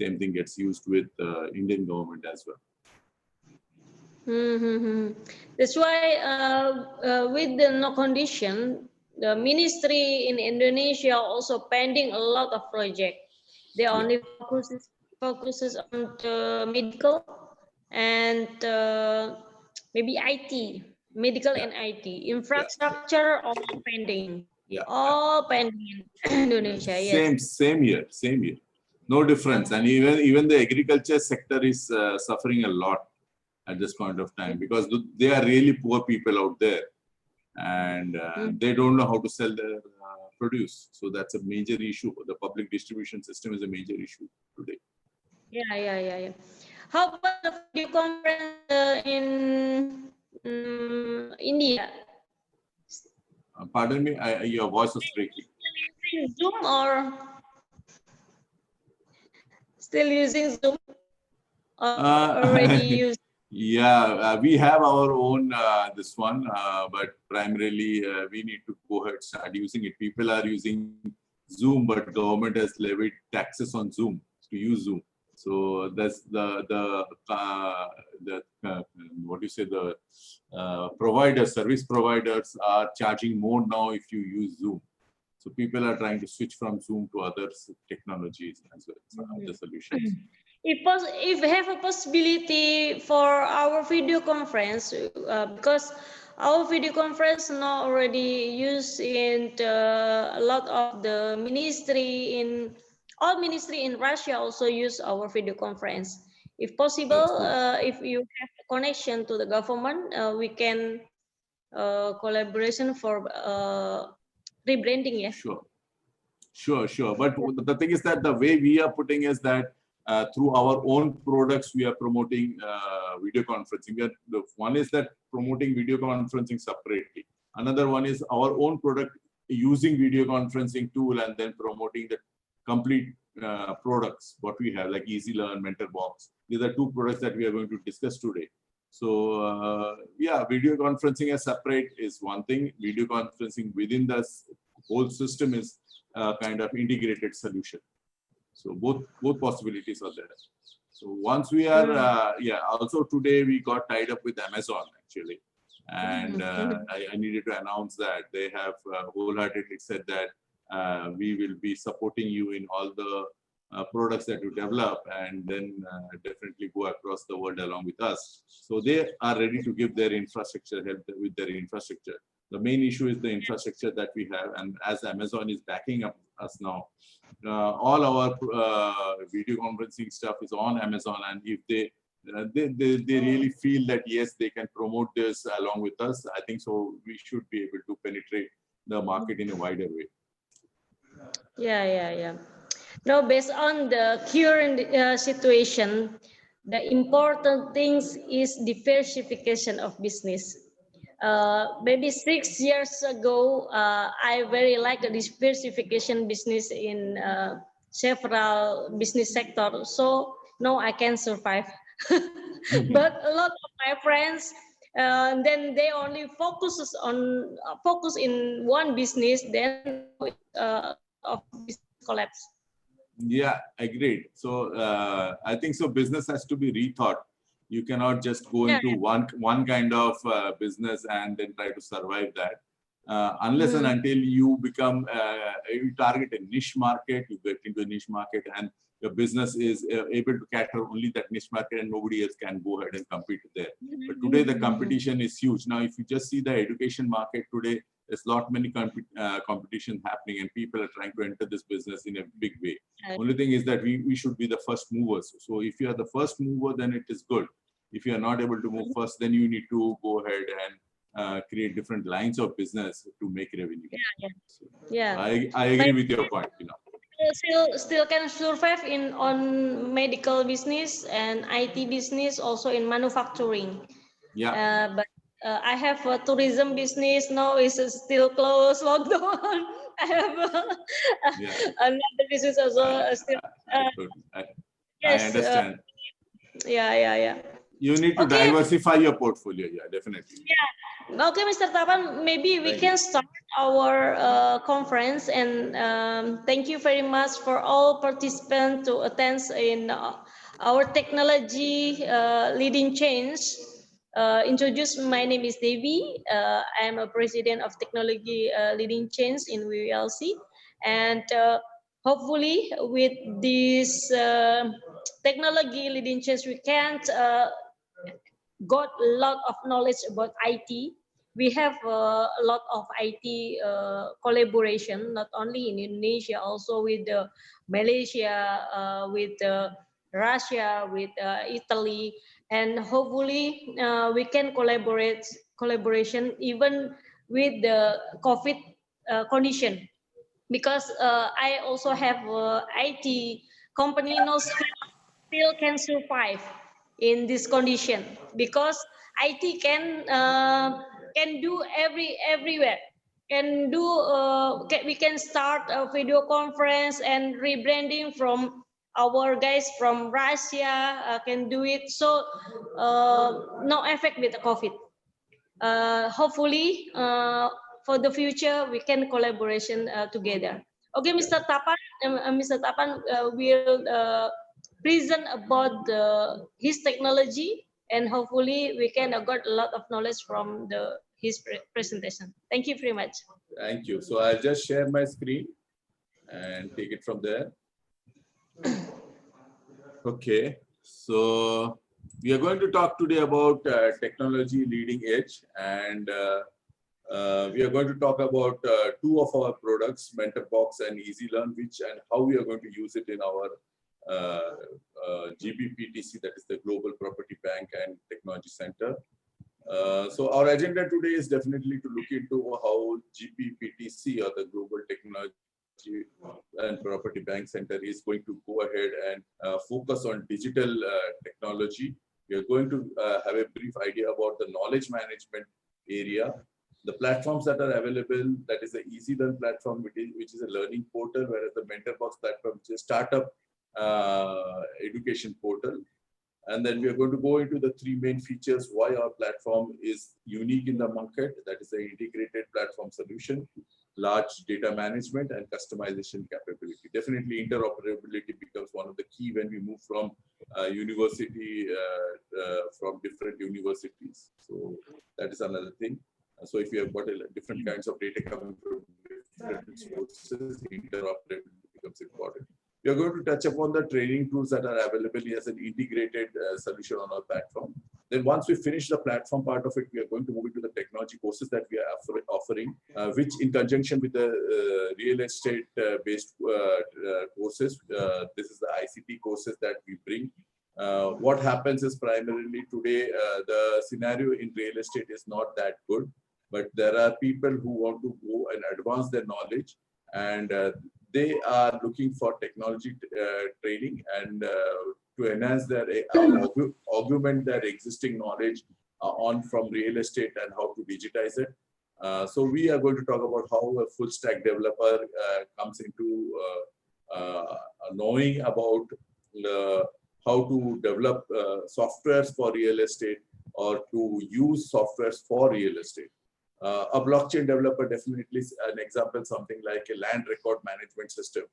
Same thing gets used with Indian government as well. That's why with the no condition, the ministry in Indonesia also pending a lot of projects. They only focuses on the medical and maybe IT, medical and IT. Infrastructure all pending. All pending in Indonesia. Same here. No difference. And even the agriculture sector is suffering a lot at this point of time, because they are really poor people out there, and they don't know how to sell their produce. So that's a major issue. The public distribution system is a major issue today. Yeah. How about the video conference in India? Pardon me, your voice was breaking. Zoom or still using Zoom? Already used? Yeah, we have our own this one, but primarily we need to go ahead and start using it. People are using Zoom, but government has levied taxes on Zoom to use Zoom. So that's the service providers are charging more now if you use Zoom. So people are trying to switch from Zoom to other technologies as well, other solutions. If we have a possibility for our video conference, because our video conference now already used in a lot of the ministry in all ministry in Russia also use our video conference. If possible, if you have a connection to the government, we can collaboration for rebranding. Yeah. Sure. But the thing is that the way we are putting is that through our own products, we are promoting video conferencing. One is that promoting video conferencing separately. Another one is our own product using video conferencing tool and then promoting the complete products, what we have, like Easy Learn, MentorBox. These are two products that we are going to discuss today. So video conferencing as separate is one thing. Video conferencing within the whole system is a kind of integrated solution. So both possibilities are there. So once we are, also today we got tied up with Amazon actually. And I needed to announce that they have wholeheartedly said that we will be supporting you in all the products that you develop, and then definitely go across the world along with us. So they are ready to give their infrastructure, help with their infrastructure. The main issue is the infrastructure that we have, and as Amazon is backing up us now, all our video conferencing stuff is on Amazon, and if they really feel that yes, they can promote this along with us, I think so we should be able to penetrate the market in a wider way. Yeah. Now, based on the current situation, the important things is diversification of business. Maybe 6 years ago, I very like a diversification business in several business sectors. So now I can survive. But a lot of my friends, then they only focus in one business, then of business collapse. Yeah, agreed. So I think so business has to be rethought. You cannot just go into one kind of business and then try to survive that. Unless and until you become, you target a niche market, you get into a niche market and your business is able to cater only that niche market and nobody else can go ahead and compete there. But today the competition is huge. Now, if you just see the education market today, there's many competition happening and people are trying to enter this business in a big way. Only thing is that we should be the first movers. So if you are the first mover, then it is good. If you are not able to move first, then you need to go ahead and create different lines of business to make revenue. I agree with your point. Still can survive on medical business and IT business, also in manufacturing. But I have a tourism business now, is still closed, lockdown. I have another business also still. I understand. Yeah. You need to diversify your portfolio. Yeah, definitely. Yeah. Okay, Mr. Tapan, maybe we can start our conference, and thank you very much for all participants to attend in our technology leading change. My name is Devi. I am a president of technology leading change in WWLC, and hopefully with this technology leading change, we can got a lot of knowledge about IT. We have a lot of IT collaboration, not only in Indonesia, also with Malaysia, with Russia, with Italy, and hopefully we can collaboration even with the COVID condition, because I also have IT company knows still can survive in this condition, because IT can do everywhere. Can do we can start a video conference and rebranding from our guys from Russia can do it. So no effect with the COVID. Hopefully for the future we can collaboration together. Okay, Mr. Tapan, Mr. Tapan will present about his technology, and hopefully we can got a lot of knowledge from his presentation. Thank you very much. Thank you. So I'll just share my screen and take it from there. Okay, so we are going to talk today about technology leading edge, and we are going to talk about two of our products, MentorBox and EasyLearn, which and how we are going to use it in our GBPTC, that is the Global Property Bank and Technology Center. So our agenda today is definitely to look into how GBPTC, or the Global Technology and Property Bank Center, is going to go ahead and focus on digital technology. We are going to have a brief idea about the knowledge management area, the platforms that are available. That is the EasyLearn platform, which is a learning portal, whereas the MentorBox platform, which is a startup education portal. And then we are going to go into the three main features why our platform is unique in the market. That is the integrated platform solution, large data management, and customization capability. Definitely interoperability becomes one of the key when we move from university, from different universities. So that is another thing. So if you have got different kinds of data coming from different sources, interoperability becomes important. We are going to touch upon the training tools that are available as an integrated solution on our platform. Then once we finish the platform part of it, we are going to move into the technology courses that we are offering, which in conjunction with the real estate based courses, this is the ICT courses that we bring. What happens is primarily today, the scenario in real estate is not that good, but there are people who want to go and advance their knowledge, and they are looking for technology training and to enhance their, augment their existing knowledge from real estate and how to digitize it. So we are going to talk about how a full stack developer comes into knowing about how to develop softwares for real estate, or to use softwares for real estate. A blockchain developer definitely is an example, something like a land record management system,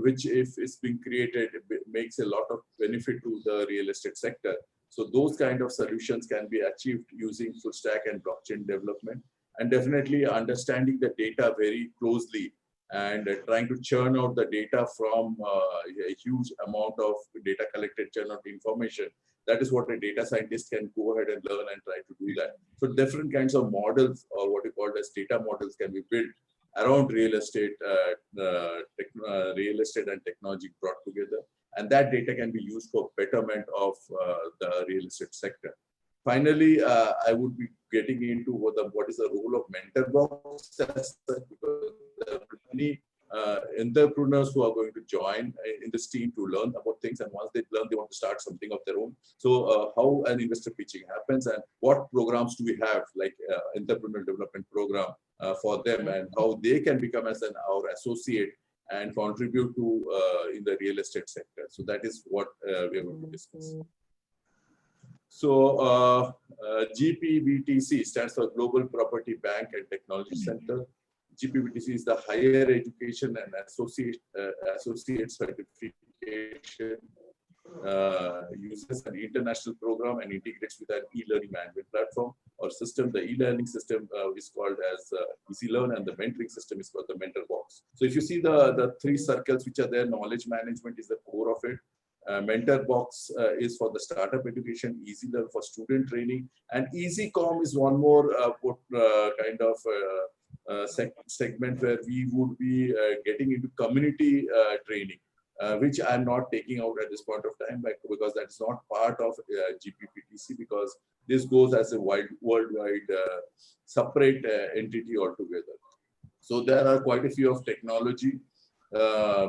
which if it's being created, it makes a lot of benefit to the real estate sector. So those kind of solutions can be achieved using full stack and blockchain development, and definitely understanding the data very closely and trying to churn out the data from a huge amount of data collected, churn out information. That is what a data scientist can go ahead and learn and try to do that. So different kinds of models, or what you call as data models, can be built around real estate, real estate and technology brought together. And that data can be used for betterment of the real estate sector. Finally, I would be getting into what is the role of MentorBox, because there are many entrepreneurs who are going to join in this team to learn about things, and once they learn, they want to start something of their own. So how an investor pitching happens, and what programs do we have, like entrepreneurial development program for them, and how they can become as our associate and contribute to in the real estate sector. So that is what we are going to discuss. So GPVTC stands for Global Property Bank and Technology Center. GPVTC is the Higher Education and Associate Certification. Uses an international program and integrates with an e-learning management platform or system. The e-learning system is called as Easy Learn, and the mentoring system is called the Mentor Box. So if you see the three circles which are there, knowledge management is the core of it. Mentor Box is for the startup education, Easy Learn for student training, and Easy Com is one more kind of segment where we would be getting into community training. Which I'm not taking out at this point of time, because that's not part of GPPTC, because this goes as a worldwide separate entity altogether. So there are quite a few of technology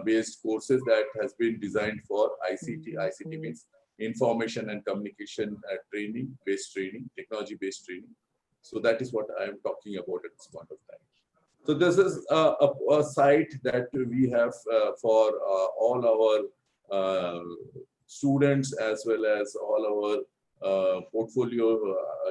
based courses that has been designed for ICT. ICT means information and communication training, technology based training. So that is what I am talking about at this point of time. So this is a site that we have for all our students as well as all our portfolio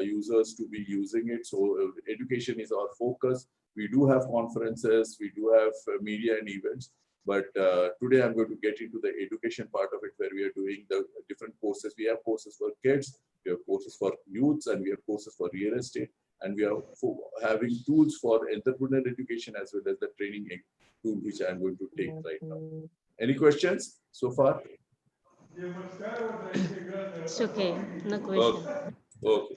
users to be using it. So education is our focus. We do have conferences, we do have media and events, but today I'm going to get into the education part of it, where we are doing the different courses. We have courses for kids, we have courses for youths, and we have courses for real estate. And we are having tools for entrepreneurial education as well as the training tool, which I'm going to take right now. Any questions so far? It's okay, no question. Okay.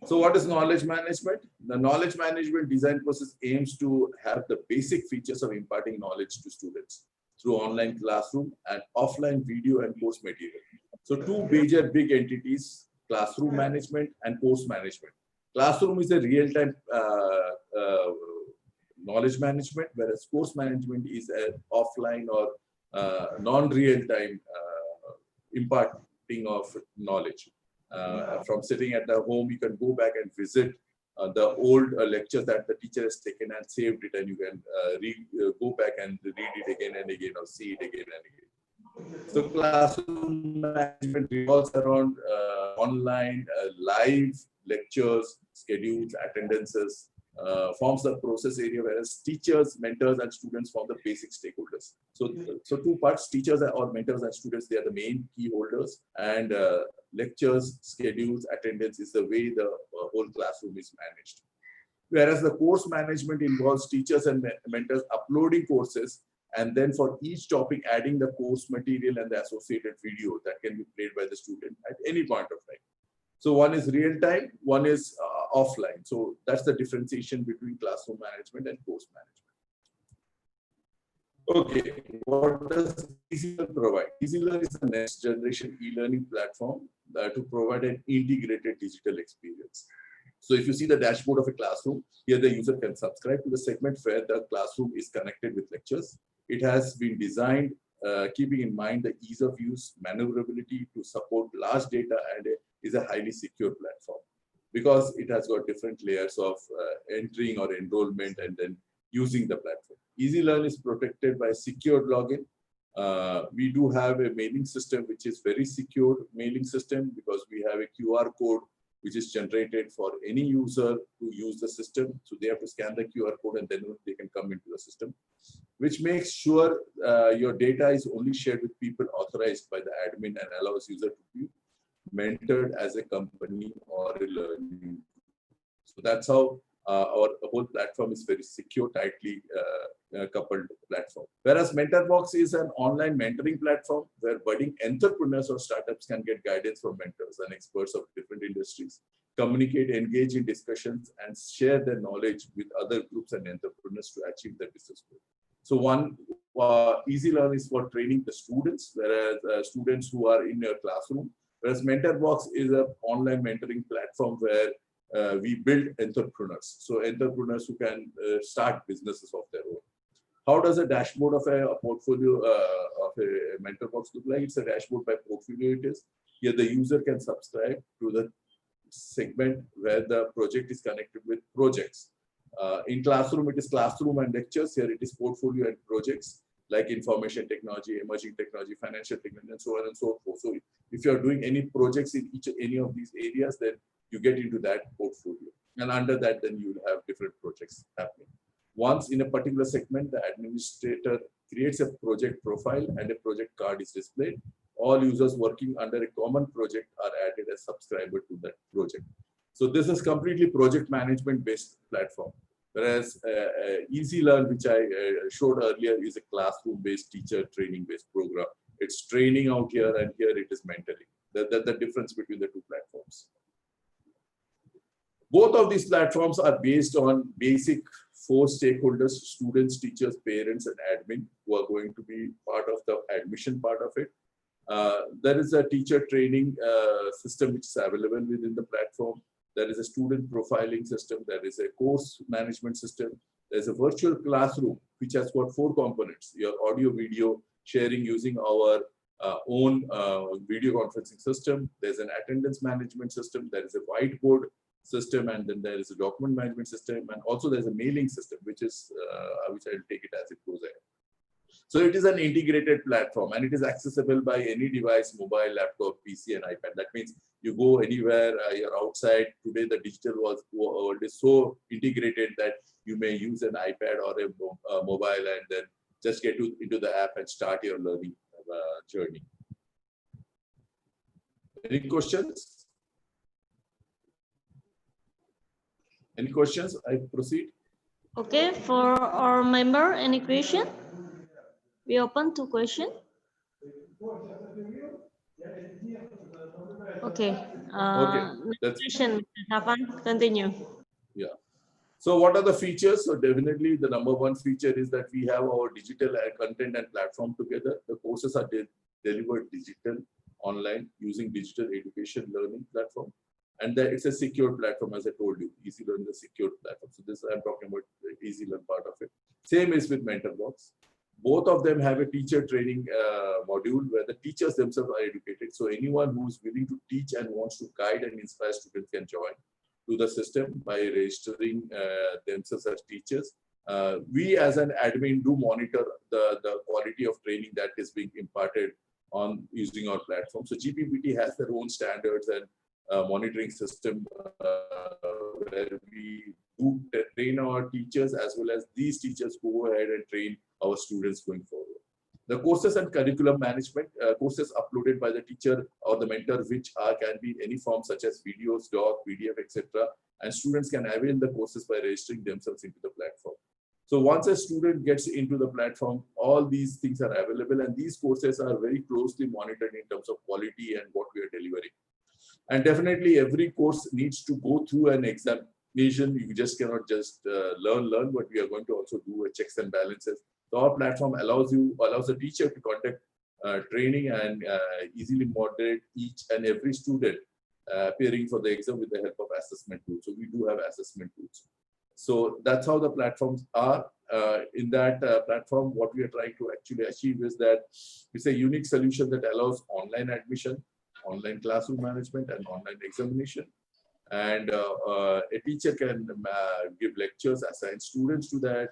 So what is knowledge management? The knowledge management design process aims to have the basic features of imparting knowledge to students through online classroom and offline video and course material. So two major big entities, classroom management and course management. Classroom is a real-time knowledge management, whereas course management is an offline or non-real-time imparting of knowledge. From sitting at the home, you can go back and visit the old lectures that the teacher has taken and saved it, and you can go back and read it again and again, or see it again and again. So classroom management revolves around online, live lectures, schedules, attendances, forms the process area, whereas teachers, mentors, and students form the basic stakeholders. So two parts, teachers or mentors and students, they are the main key holders, and lectures, schedules, attendance is the way the whole classroom is managed. Whereas the course management involves teachers and mentors uploading courses, and then for each topic adding the course material and the associated video that can be played by the student at any point of time. So one is real time, one is offline. So that's the differentiation between classroom management and course management. Okay, what does Easy Learn provide? Easy Learn is the next generation e-learning platform to provide an integrated digital experience. So if you see the dashboard of a classroom, here the user can subscribe to the segment where the classroom is connected with lectures. It has been designed keeping in mind the ease of use, maneuverability to support large data, and is a highly secure platform because it has got different layers of entering or enrollment and then using the platform. Easy Learn is protected by secured login. We do have a mailing system which is very secure mailing system, because we have a QR code which is generated for any user to use the system. So they have to scan the QR code and then they can come into the system, which makes sure your data is only shared with people authorized by the admin and allows user to be mentored as a company or a learning. So that's how our whole platform is very secure, tightly coupled platform. Whereas Mentor Box is an online mentoring platform where budding entrepreneurs or startups can get guidance from mentors and experts of different industries, communicate, engage in discussions, and share their knowledge with other groups and entrepreneurs to achieve their business goal. So one Easy Learn is for training the students, whereas students who are in your classroom. Whereas Mentor Box is an online mentoring platform where we build entrepreneurs. So entrepreneurs who can start businesses of their own. How does a dashboard of a portfolio of a Mentor Box look like? It's a dashboard by portfolio it is. Here the user can subscribe to the segment where the project is connected with projects. In classroom, it is classroom and lectures. Here it is portfolio and projects. like information technology, emerging technology, financial technology, and so on and so forth. So if you're doing any projects in any of these areas, then you get into that portfolio. And under that, then you'll have different projects happening. Once in a particular segment, the administrator creates a project profile and a project card is displayed. All users working under a common project are added as subscriber to that project. So this is completely project management based platform. Whereas Easy Learn, which I showed earlier, is a classroom based teacher training based program. It's training out here, and here it is mentoring. The difference between the two platforms. Both of these platforms are based on basic 4 stakeholders: students, teachers, parents, and admin, who are going to be part of the admission part of it. There is a teacher training system which is available within the platform. There is a student profiling system. There is a course management system. There's a virtual classroom, which has got 4 components: your audio, video sharing using our own video conferencing system. There's an attendance management system. There is a whiteboard system, and then there is a document management system, and also there's a mailing system, which I'll take it as it goes ahead. So it is an integrated platform, and it is accessible by any device: mobile, laptop, PC, and iPad. That means you go anywhere, you're outside. Today, the digital world is so integrated that you may use an iPad or a mobile and then just get into the app and start your learning journey. Any questions? Any questions? I proceed. Okay, for our member, any question? We open to question. Okay. Next question, Tapan, continue. Yeah. So what are the features? So definitely the number 1 feature is that we have our digital content and platform together. The courses are delivered digital, online, using digital education learning platform. And it's a secure platform, as I told you. Easy Learn is a secure platform. So this I'm talking about the Easy Learn part of it. Same is with MentorBox. Both of them have a teacher training module where the teachers themselves are educated. So anyone who is willing to teach and wants to guide and inspire students can join to the system by registering themselves as teachers. We as an admin do monitor the quality of training that is being imparted on using our platform. So GPPT has their own standards and monitoring system where we do train our teachers, as well as these teachers go ahead and train our students going forward. The courses and curriculum management, courses uploaded by the teacher or the mentor, which can be in any form such as videos, doc, PDF, etc. And students can avail the courses by registering themselves into the platform. So once a student gets into the platform, all these things are available, and these courses are very closely monitored in terms of quality and what we are delivering. And definitely every course needs to go through an examination. You just cannot just learn, but we are going to also do a checks and balances. So our platform allows the teacher to conduct training and easily moderate each and every student appearing for the exam with the help of assessment tools. So we do have assessment tools. So that's how the platforms are. In that platform, what we are trying to actually achieve is that it's a unique solution that allows online admission, online classroom management, and online examination. And a teacher can give lectures, assign students to that,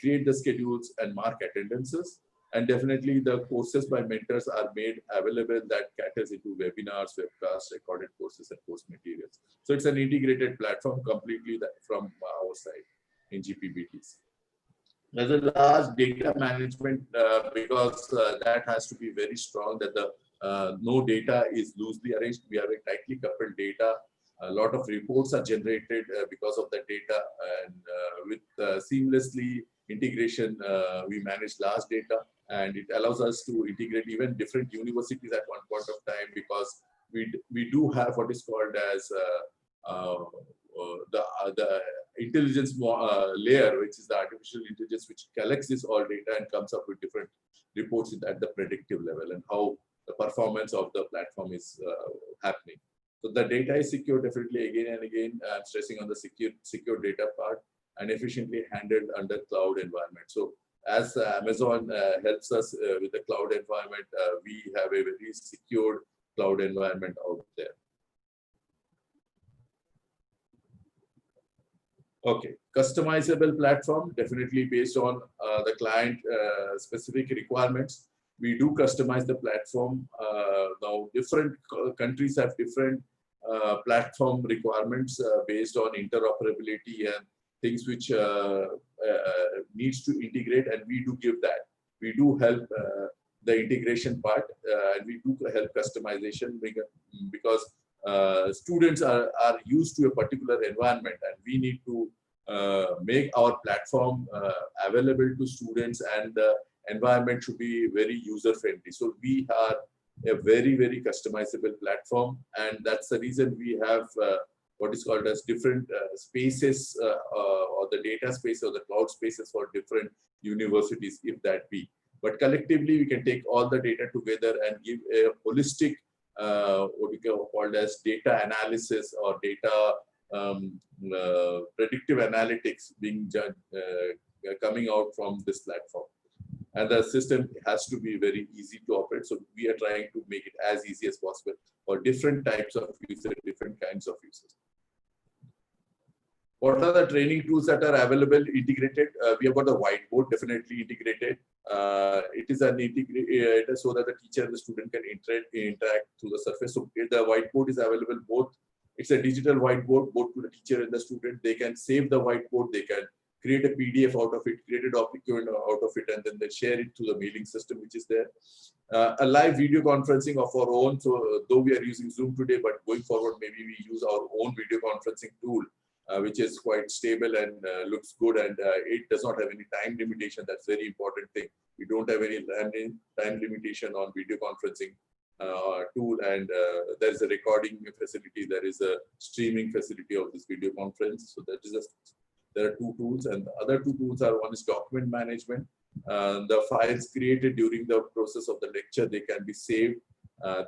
create the schedules and mark attendances. And definitely the courses by mentors are made available that caters into webinars, webcasts, recorded courses, and course materials. So it's an integrated platform completely from our side in GPBTs. There's a large data management because that has to be very strong, that the no data is loosely arranged. We have a tightly coupled data. A lot of reports are generated because of that data, and with seamlessly integration, we manage large data, and it allows us to integrate even different universities at one point of time, because we do have what is called as the intelligence layer, which is the artificial intelligence, which collects this all data and comes up with different reports at the predictive level and how the performance of the platform is happening. So the data is secure, definitely. Again and again, I'm stressing on the secure data part, and efficiently handled under cloud environment. So as Amazon helps us with the cloud environment, we have a very secured cloud environment out there. Okay, Customizable platform, definitely based on the client specific requirements. We do customize the platform. Now, different countries have different platform requirements based on interoperability and things which needs to integrate, and we do give that. We do help the integration part, and we do help customization because students are used to a particular environment, and we need to make our platform available to students, and the environment should be very user friendly. So we are a very, very customizable platform, and that's the reason we have what is called as different spaces or the data space or the cloud spaces for different universities, if that be. But collectively, we can take all the data together and give a holistic what we call as data analysis or data predictive analytics being coming out from this platform. And the system has to be very easy to operate. So we are trying to make it as easy as possible for different types of users, different kinds of users. What are the training tools that are available integrated? We have got the whiteboard definitely integrated. It is an integrated so that the teacher and the student can interact through the surface. So the whiteboard is available both. It's a digital whiteboard both to the teacher and the student. They can save the whiteboard. They can create a PDF out of it, create a document out of it, and then they share it to the mailing system, which is there. A live video conferencing of our own. So though we are using Zoom today, but going forward, maybe we use our own video conferencing tool, which is quite stable and looks good, and it does not have any time limitation. That's very important thing. We don't have any time limitation on video conferencing tool, and there is a recording facility, there is a streaming facility of this video conference. So that is there are two tools, and the other two tools are, one is document management. The files created during the process of the lecture, they can be saved.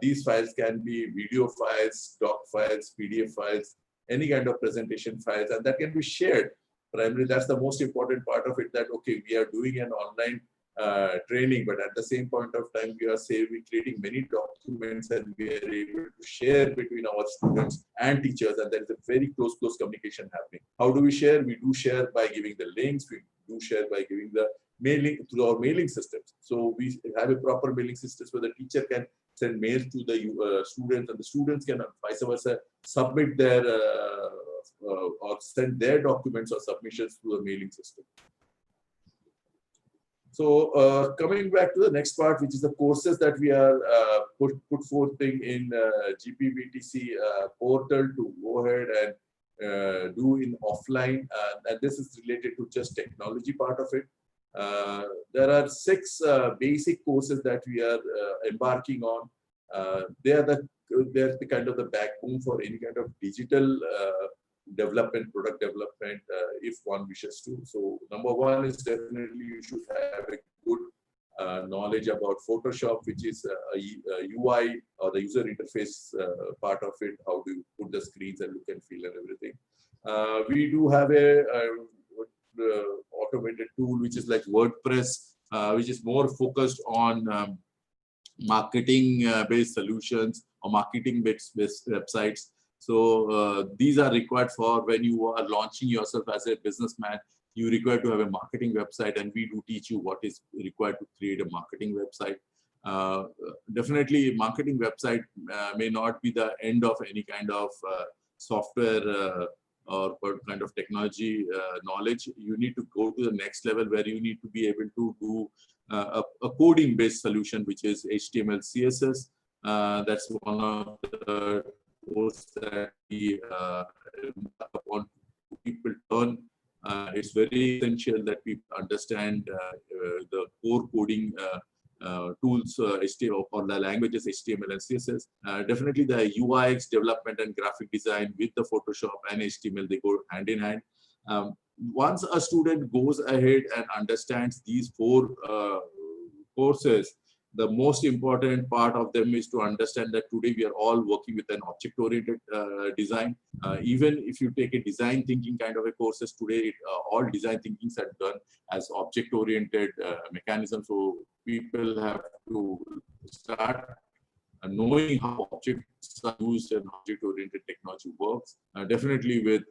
These files can be video files, doc files, PDF files, any kind of presentation files, and that can be shared. Primarily, that's the most important part of it, that, okay, we are doing an online training, but at the same point of time, we are creating many documents, and we are able to share between our students and teachers, and there is a very close communication happening. How do we share? We do share by giving the links. We do share by giving the mailing through our mailing systems. So we have a proper mailing system where the teacher can send mails to the students, and the students can vice versa submit their or send their documents or submissions through the mailing system. So coming back to the next part, which is the courses that we are put forth in GPVTC portal to go ahead and do in offline, and this is related to just technology part of it. There are 6 basic courses that we are embarking on. They're the kind of the backbone for any kind of digital development, product development, if one wishes to. So number one is definitely you should have a good knowledge about Photoshop, which is a UI or the user interface part of it. How do you put the screens and look and feel and everything. We do have a automated tool which is like WordPress, which is more focused on marketing based solutions or marketing based websites. So these are required for when you are launching yourself as a businessman. You require to have a marketing website, and we do teach you what is required to create a marketing website. Definitely, marketing website may not be the end of any kind of software or kind of technology knowledge. You need to go to the next level where you need to be able to do a coding-based solution, which is HTML, CSS. That's one of the courses that we want people to learn. It's very essential that people understand the core coding tools, HTML or the languages HTML and CSS. Definitely the UX development and graphic design with the Photoshop and HTML, they go hand in hand. Once a student goes ahead and understands these 4 courses, the most important part of them is to understand that today we are all working with an object-oriented design. Even if you take a design thinking kind of a courses today, all design thinkings are done as object-oriented mechanism. So people have to start knowing how objects are used and object-oriented technology works. Definitely with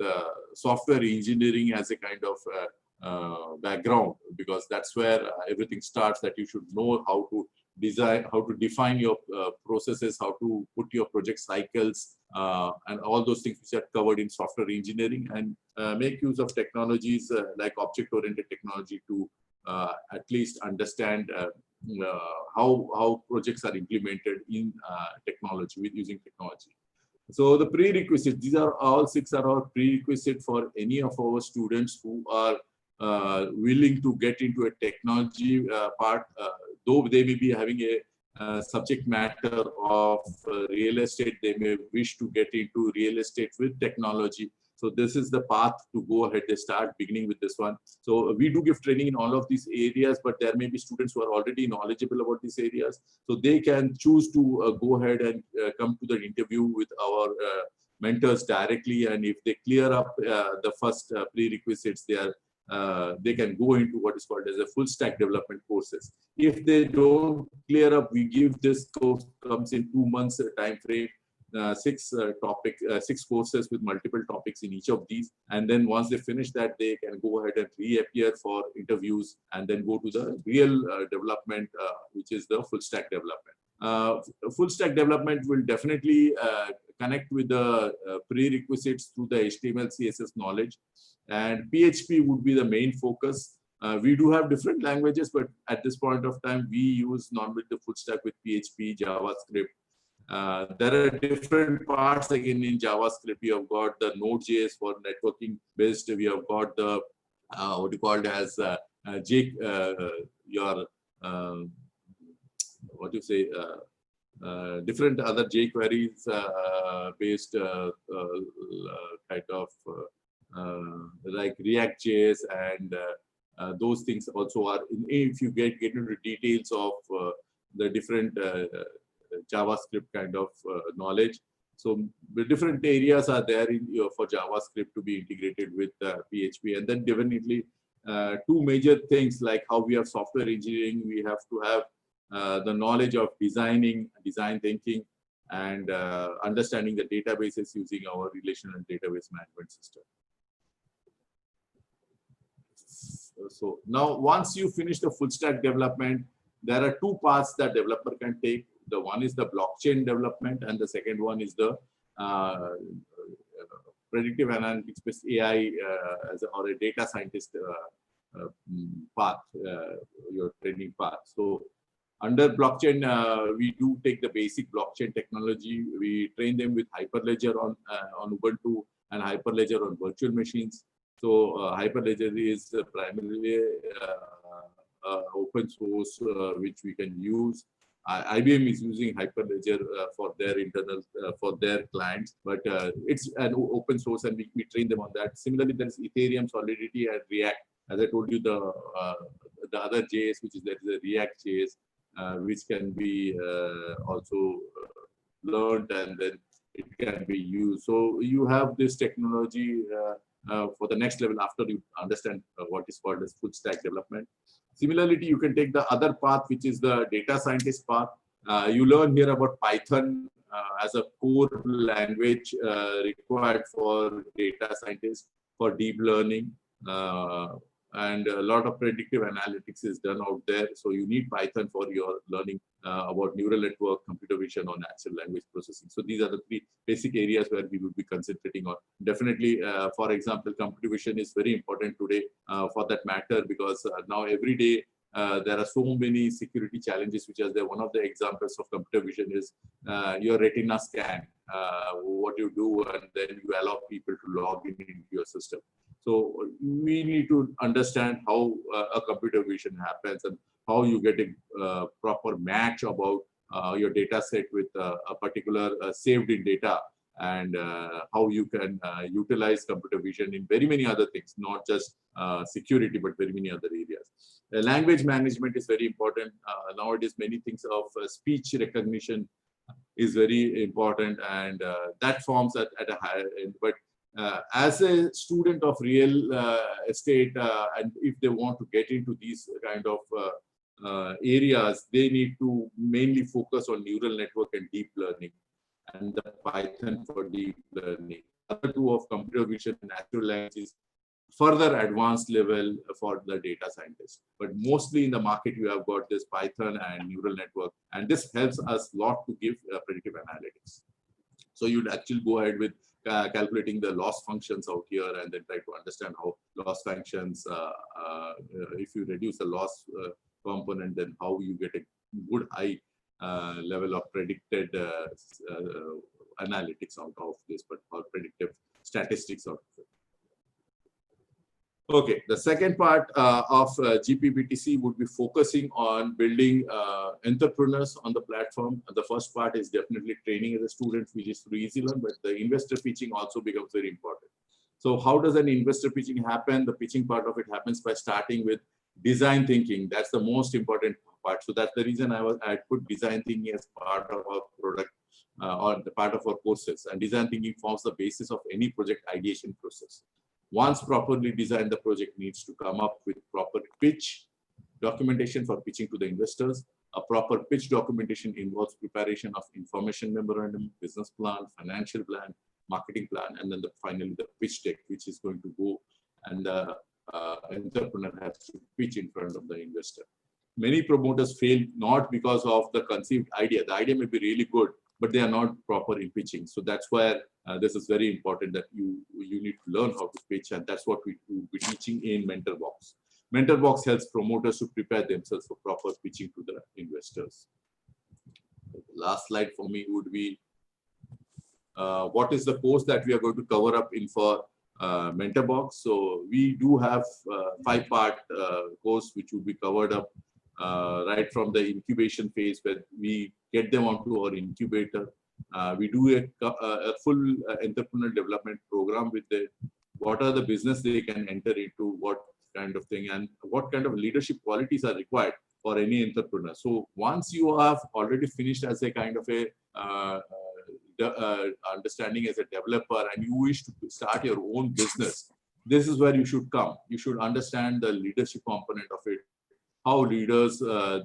software engineering as a kind of background, because that's where everything starts, that you should know how to design, how to define your processes, how to put your project cycles, and all those things which are covered in software engineering, and make use of technologies like object-oriented technology to at least understand how projects are implemented in technology, with using technology. So the prerequisites, these are all 6 are our prerequisite for any of our students who are willing to get into a technology part, though they may be having a subject matter of real estate, they may wish to get into real estate with technology. So this is the path to go ahead. They start beginning with this one. So we do give training in all of these areas, but there may be students who are already knowledgeable about these areas. So they can choose to go ahead and come to the interview with our mentors directly. And if they clear up the first prerequisites, they can go into what is called as a full stack development courses. If they don't clear up, we give this course, comes in 2 months time frame. 6 courses with multiple topics in each of these, and then once they finish that, they can go ahead and reappear for interviews, and then go to the real development, which is the full stack development. Full stack development will definitely connect with the prerequisites through the HTML, CSS knowledge, and PHP would be the main focus. We do have different languages, but at this point of time, we use normally the full stack with PHP, JavaScript. There are different parts again in JavaScript. We have got the Node.js for networking based. We have got the what you called as different other jQueries based kind of like React.js, and those things also are. If you get into details of the different JavaScript kind of knowledge, so the different areas are there in for JavaScript to be integrated with PHP. And then definitely 2 major things, like how we have software engineering, we have to have the knowledge of design thinking, and understanding the databases using our relational database management system. So now once you finish the full stack development, there are 2 paths that developer can take. The one is the blockchain development, and the second one is the predictive analytics based AI or a data scientist path, your training path. So under blockchain, we do take the basic blockchain technology. We train them with Hyperledger on Ubuntu and Hyperledger on virtual machines. So Hyperledger is primarily open source, which we can use. IBM is using Hyperledger for their internal, for their clients, but it's an open source, and we train them on that. Similarly, there's Ethereum, Solidity, and React. As I told you, the other JS, which is there is a React JS, which can be also learned, and then it can be used. So you have this technology for the next level after you understand what is called as full stack development. Similarly, you can take the other path, which is the data scientist path. You learn here about Python as a core language required for data scientists for deep learning. And a lot of predictive analytics is done out there. So you need Python for your learning about neural network, computer vision, or natural language processing. So these are the 3 basic areas where we would be concentrating on. Definitely, for example, computer vision is very important today for that matter, because now every day there are so many security challenges which are there. One of the examples of computer vision is your retina scan, what you do, and then you allow people to log into your system. So we need to understand how a computer vision happens, and how you get a proper match about your data set with a particular saved in data, and how you can utilize computer vision in very many other things, not just security, but very many other areas. Language management is very important. Nowadays, many things of speech recognition is very important, and that forms at a higher end. But as a student of real estate, and if they want to get into these kind of areas, they need to mainly focus on neural network and deep learning, and the Python for deep learning. Other two of computer vision and natural language is further advanced level for the data scientist. But mostly in the market, you have got this Python and neural network, and this helps us a lot to give predictive analytics. So you'd actually go ahead with calculating the loss functions out here, and then try to understand how loss functions, if you reduce the loss component, then how you get a good high level of predicted analytics out of this, but or predictive statistics out of it. Okay, the second part of GPBTC would be focusing on building entrepreneurs on the platform. The first part is definitely training the students, which is through Easy Learn, but the investor pitching also becomes very important. So how does an investor pitching happen? The pitching part of it happens by starting with design thinking. That's the most important part. So that's the reason I put design thinking as part of our product or the part of our courses. And design thinking forms the basis of any project ideation process. Once properly designed, the project needs to come up with proper pitch documentation for pitching to the investors. A proper pitch documentation involves preparation of information memorandum, business plan, financial plan, marketing plan, and then finally the pitch deck, which is going to go and the entrepreneur has to pitch in front of the investor. Many promoters fail not because of the conceived idea. The idea may be really good, but they are not proper in pitching. So that's where this is very important that you need to learn how to pitch, and that's what we will be teaching in Mentor Box. Mentor Box helps promoters to prepare themselves for proper pitching to the investors. The last slide for me would be what is the course that we are going to cover up in for Mentor Box. So we do have a 5-part course which will be covered up right from the incubation phase, where we get them onto our incubator. We do a full entrepreneurial development program with them. What are the business they can enter into, what kind of thing, and what kind of leadership qualities are required for any entrepreneur. So once you have already finished as a kind of a understanding as a developer and you wish to start your own business, this is where you should come. You should understand the leadership component of it. How leaders,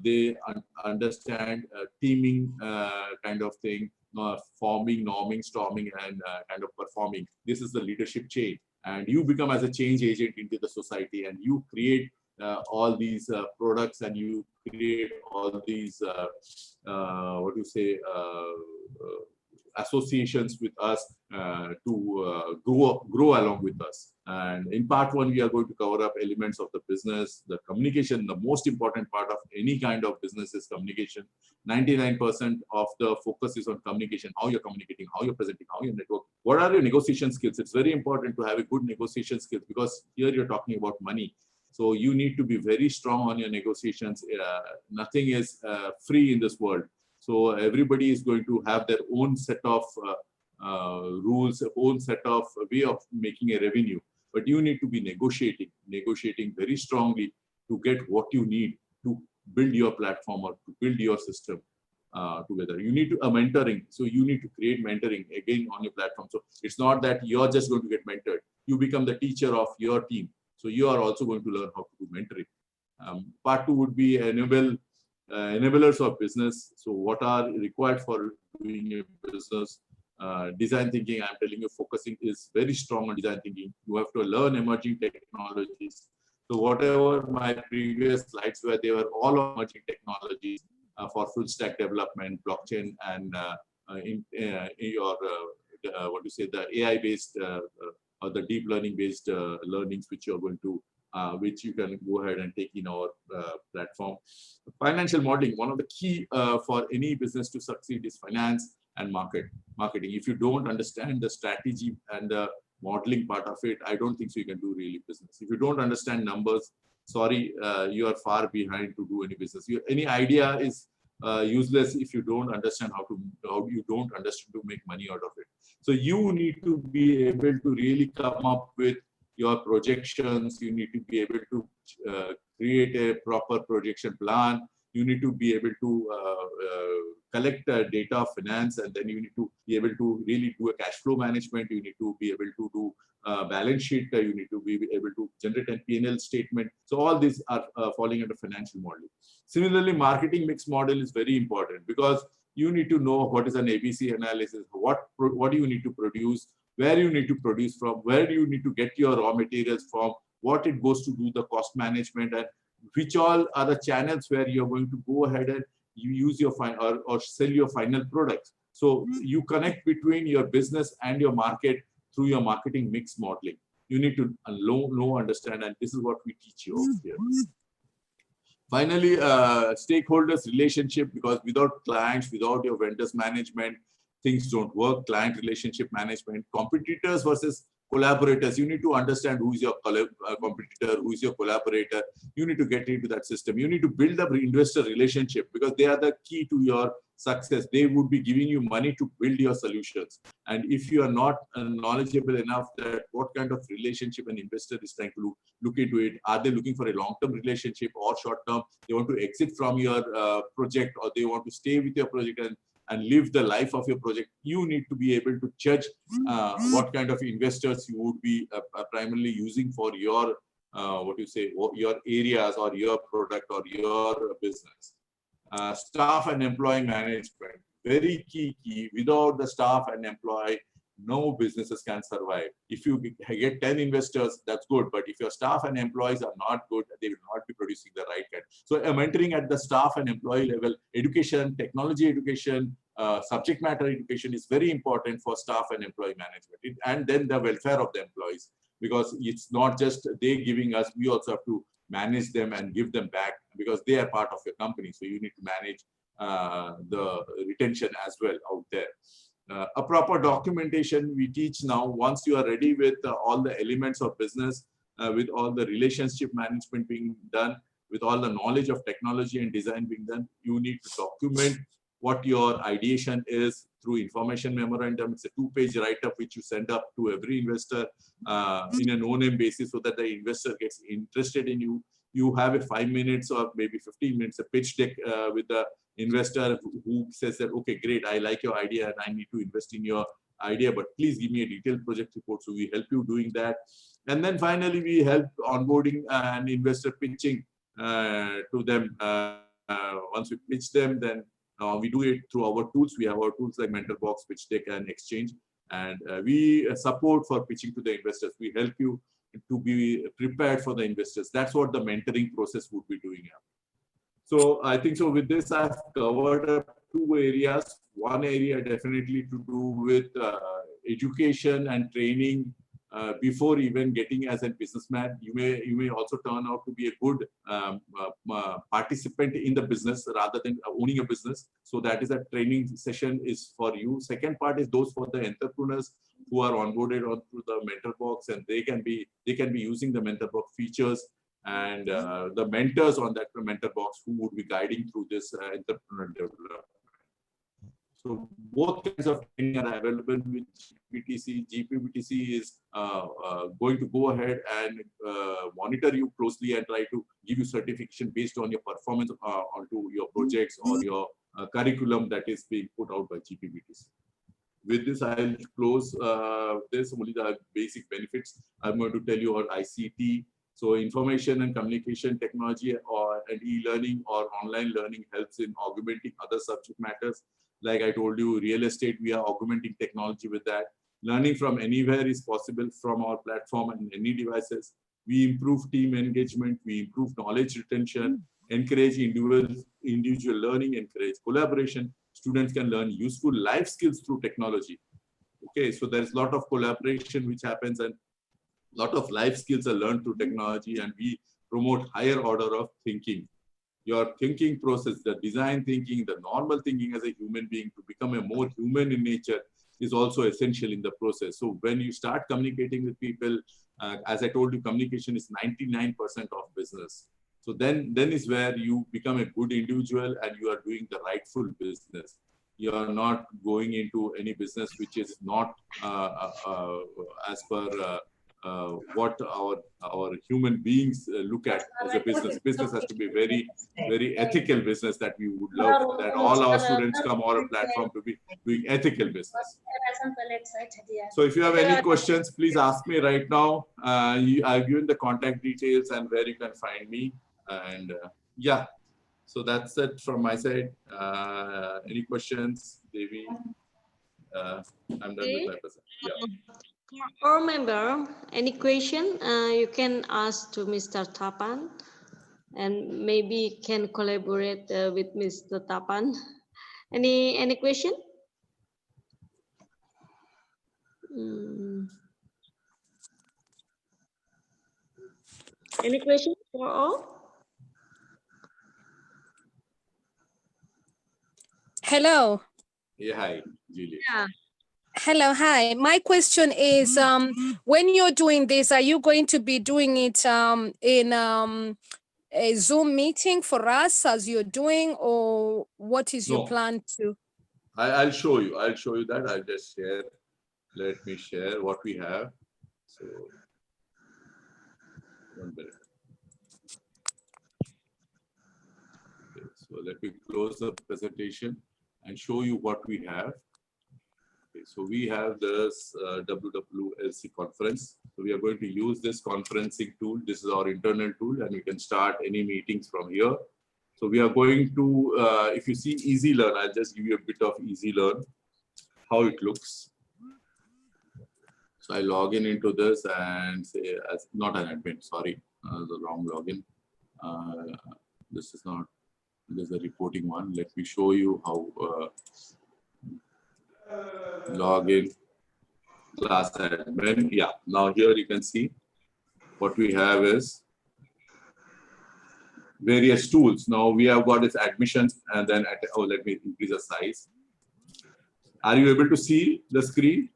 they understand teaming kind of thing, forming, norming, storming, and kind of performing. This is the leadership chain. And you become as a change agent into the society, and you create all these products, and you create all these, what do you say, associations with us to grow along with us. And in part 1, we are going to cover up elements of the business, the communication. The most important part of any kind of business is communication. 99% of the focus is on communication, how you're communicating, how you're presenting, how you network. What are your negotiation skills? It's very important to have a good negotiation skills, because here you're talking about money. So you need to be very strong on your negotiations. Nothing is free in this world. So everybody is going to have their own set of rules, own set of way of making a revenue. But you need to be negotiating very strongly to get what you need to build your platform or to build your system together. You need to mentoring. So you need to create mentoring again on your platform. So it's not that you're just going to get mentored. You become the teacher of your team. So you are also going to learn how to do mentoring. Part 2 would be enablers of business. So what are required for doing a business? Design thinking, I'm telling you, focusing is very strong on design thinking. You have to learn emerging technologies. So whatever my previous slides were, they were all emerging technologies for full stack development, blockchain, and what do you say, the AI based or the deep learning based learnings which you're going to which you can go ahead and take in our platform. Financial modeling, one of the key for any business to succeed is finance and marketing. If you don't understand the strategy and the modeling part of it, I don't think so you can do really business. If you don't understand numbers, sorry, you are far behind to do any business. Any idea is useless if you don't understand how you don't understand to make money out of it. So you need to be able to really come up with your projections. You need to be able to create a proper projection plan. You need to be able to collect data of finance, and then you need to be able to really do a cash flow management. You need to be able to do balance sheet. You need to be able to generate a P&L statement. So all these are falling under financial modeling. Similarly, marketing mix model is very important because you need to know what is an ABC analysis, what do you need to produce, where you need to produce from, where do you need to get your raw materials from, what it goes to do the cost management, and which all are the channels where you're going to go ahead and you use your or sell your final products. So you connect between your business and your market through your marketing mix modeling. You need to know, understand, and this is what we teach you here. Finally, stakeholders relationship, because without clients, without your vendors management, things don't work. Client relationship management, competitors versus collaborators. You need to understand who is your competitor, who is your collaborator. You need to get into that system. You need to build up investor relationship because they are the key to your success. They would be giving you money to build your solutions. And if you are not knowledgeable enough that what kind of relationship an investor is trying to look into it, are they looking for a long-term relationship or short-term? They want to exit from your project, or they want to stay with your project and live the life of your project. You need to be able to judge what kind of investors you would be primarily using for your, your areas or your product or your business. Staff and employee management, very key. Without the staff and employee, no businesses can survive. If you get 10 investors, that's good. But if your staff and employees are not good, they will not be producing the right kind. So mentoring at the staff and employee level, education, technology education, subject matter education is very important for staff and employee management. And then the welfare of the employees, because it's not just they giving us, we also have to manage them and give them back because they are part of your company. So you need to manage the retention as well out there. A proper documentation we teach now. Once you are ready with all the elements of business, with all the relationship management being done, with all the knowledge of technology and design being done, you need to document what your ideation is through information memorandum. It's a 2-page write-up which you send up to every investor in a no-name basis so that the investor gets interested in you. You have a 5 minutes or maybe 15 minutes, a pitch deck with the investor who says that, okay, great, I like your idea and I need to invest in your idea, but please give me a detailed project report. So we help you doing that. And then finally, we help onboarding and investor pitching to them. Once we pitch them, then we do it through our tools. We have our tools like MentorBox, Pitch Deck, and Exchange. And we support for pitching to the investors. We help you to be prepared for the investors. That's what the mentoring process would be doing. So I think so with this, I've covered up 2 areas. One area definitely to do with education and training before even getting as a businessman. You may also turn out to be a good participant in the business rather than owning a business. So that is a training session is for you. Second part is those for the entrepreneurs who are onboarded through the MentorBox, and they can be using the MentorBox features, and the mentors on that MentorBox who would be guiding through this entrepreneur development. So both kinds of training are available with GPTC. GPTC is going to go ahead and monitor you closely and try to give you certification based on your performance onto your projects or your curriculum that is being put out by GPTC. With this, I'll close this, only the basic benefits. I'm going to tell you about ICT. So information and communication technology and e-learning or online learning helps in augmenting other subject matters. Like I told you, real estate, we are augmenting technology with that. Learning from anywhere is possible from our platform and any devices. We improve team engagement, we improve knowledge retention, encourage individual learning, encourage collaboration. Students can learn useful life skills through technology. Okay, so there's a lot of collaboration which happens and a lot of life skills are learned through technology, and we promote higher order of thinking. Your thinking process, the design thinking, the normal thinking as a human being to become a more human in nature is also essential in the process. So when you start communicating with people, as I told you, communication is 99% of business. So then is where you become a good individual and you are doing the rightful business. You are not going into any business which is not as per what our human beings look at as a business. Business has to be very ethical business that we would love that all our students come on a platform to be doing ethical business. So if you have any questions, please ask me right now. I've given the contact details and where you can find me. And yeah, so that's it from my side. Any questions, Devi? I'm done with my present. Yeah. Or member, any question you can ask to Mr. Tapan, and maybe can collaborate with Mr. Tapan. Any question? Any question for all? Hello. Yeah, hi, Julia. Yeah. Hello, hi. My question is, when you're doing this, are you going to be doing it in a Zoom meeting for us as you're doing, or what is your plan to? I'll show you. I'll show you that. I'll just share. Let me share what we have. So, 1 minute. Okay, so let me close the presentation and show you what we have. Okay, so we have this WWLC conference. So we are going to use this conferencing tool. This is our internal tool, and we can start any meetings from here. So we are going to, if you see Easy Learn, I'll just give you a bit of Easy Learn, how it looks. So I log in into this and say, as not an admin, sorry, the wrong login. This is not, this is the reporting one. Let me show you how login, class admin. Yeah, now here you can see what we have is various tools. Now we have got its admissions, and then let me increase the size. Are you able to see the screen?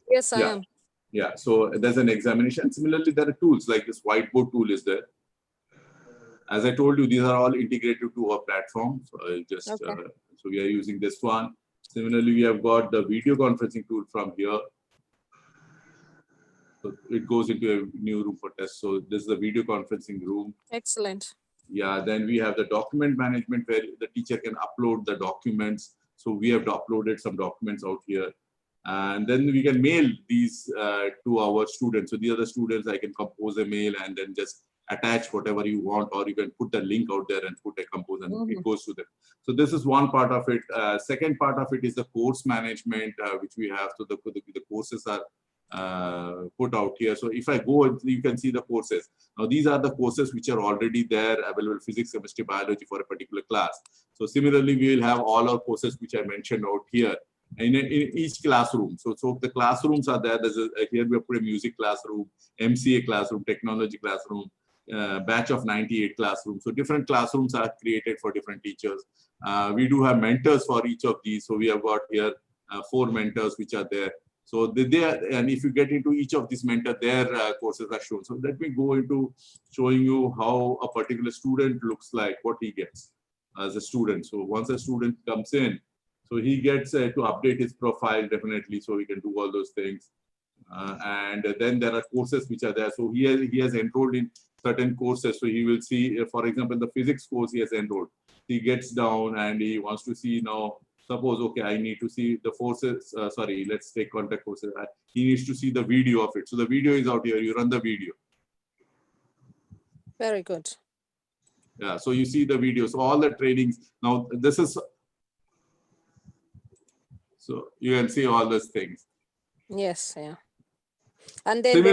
Yes, I am. Yeah, so there's an examination. Similarly, there are tools like this whiteboard tool is there. As I told you, these are all integrated to our platform. So I'll just, so we are using this one. Similarly, we have got the video conferencing tool from here. So it goes into a new room for test. So this is the video conferencing room. Excellent. Yeah, then we have the document management where the teacher can upload the documents. So we have uploaded some documents out here. And then we can mail these to our students. So these are the students, I can compose a mail and then just attach whatever you want, or you can put the link out there and put a compose and it goes to them. So this is one part of it. Second part of it is the course management, which we have. So the courses are put out here. So if I go, you can see the courses. Now these are the courses which are already there available: physics, chemistry, biology for a particular class. So similarly, we will have all our courses which I mentioned out here in each classroom. So the classrooms are there. There's here we have put a music classroom, MCA classroom, technology classroom, batch of 98 classrooms. So different classrooms are created for different teachers. We do have mentors for each of these. So we have got here 4 mentors which are there. So they are, and if you get into each of these mentors, their courses are shown. So let me go into showing you how a particular student looks like, what he gets as a student. So once a student comes in, so he gets to update his profile definitely. So we can do all those things. And then there are courses which are there. So he has enrolled in certain courses. So he will see, for example, the physics course he has enrolled. He gets down and he wants to see now. Suppose, okay, I need to see the forces, sorry, let's take contact courses. He needs to see the video of it. So the video is out here, you run the video. Very good. Yeah, so you see the video. So all the trainings, now this is, so you can see all those things. Yes, yeah. And then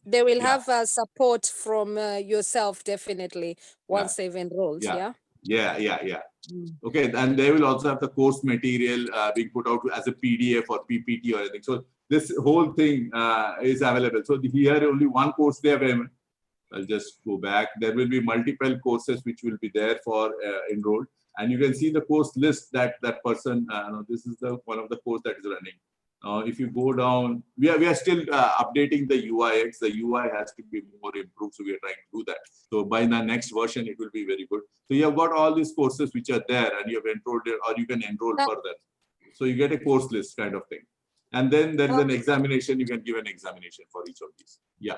they will have support from yourself, definitely, once they've enrolled, yeah? Yeah. Okay, and they will also have the course material being put out as a PDF or PPT or anything. So this whole thing is available. So here only one course they have. I'll just go back. There will be multiple courses which will be there for enrolled, and you can see the course list that person. This is the one of the course that is running. If you go down, we are still updating the UIX. The UI has to be more improved, so we are trying to do that. So by the next version, it will be very good. So you have got all these courses which are there, and you have enrolled it, or you can enroll further. So you get a course list kind of thing. And then there is an examination. You can give an examination for each of these. Yeah.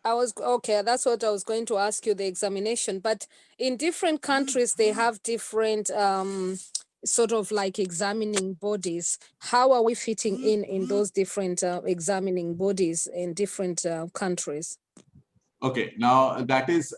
Okay, that's what I was going to ask you, the examination. But in different countries, they have different sort of like examining bodies. How are we fitting in those different examining bodies in different countries? Okay, now that is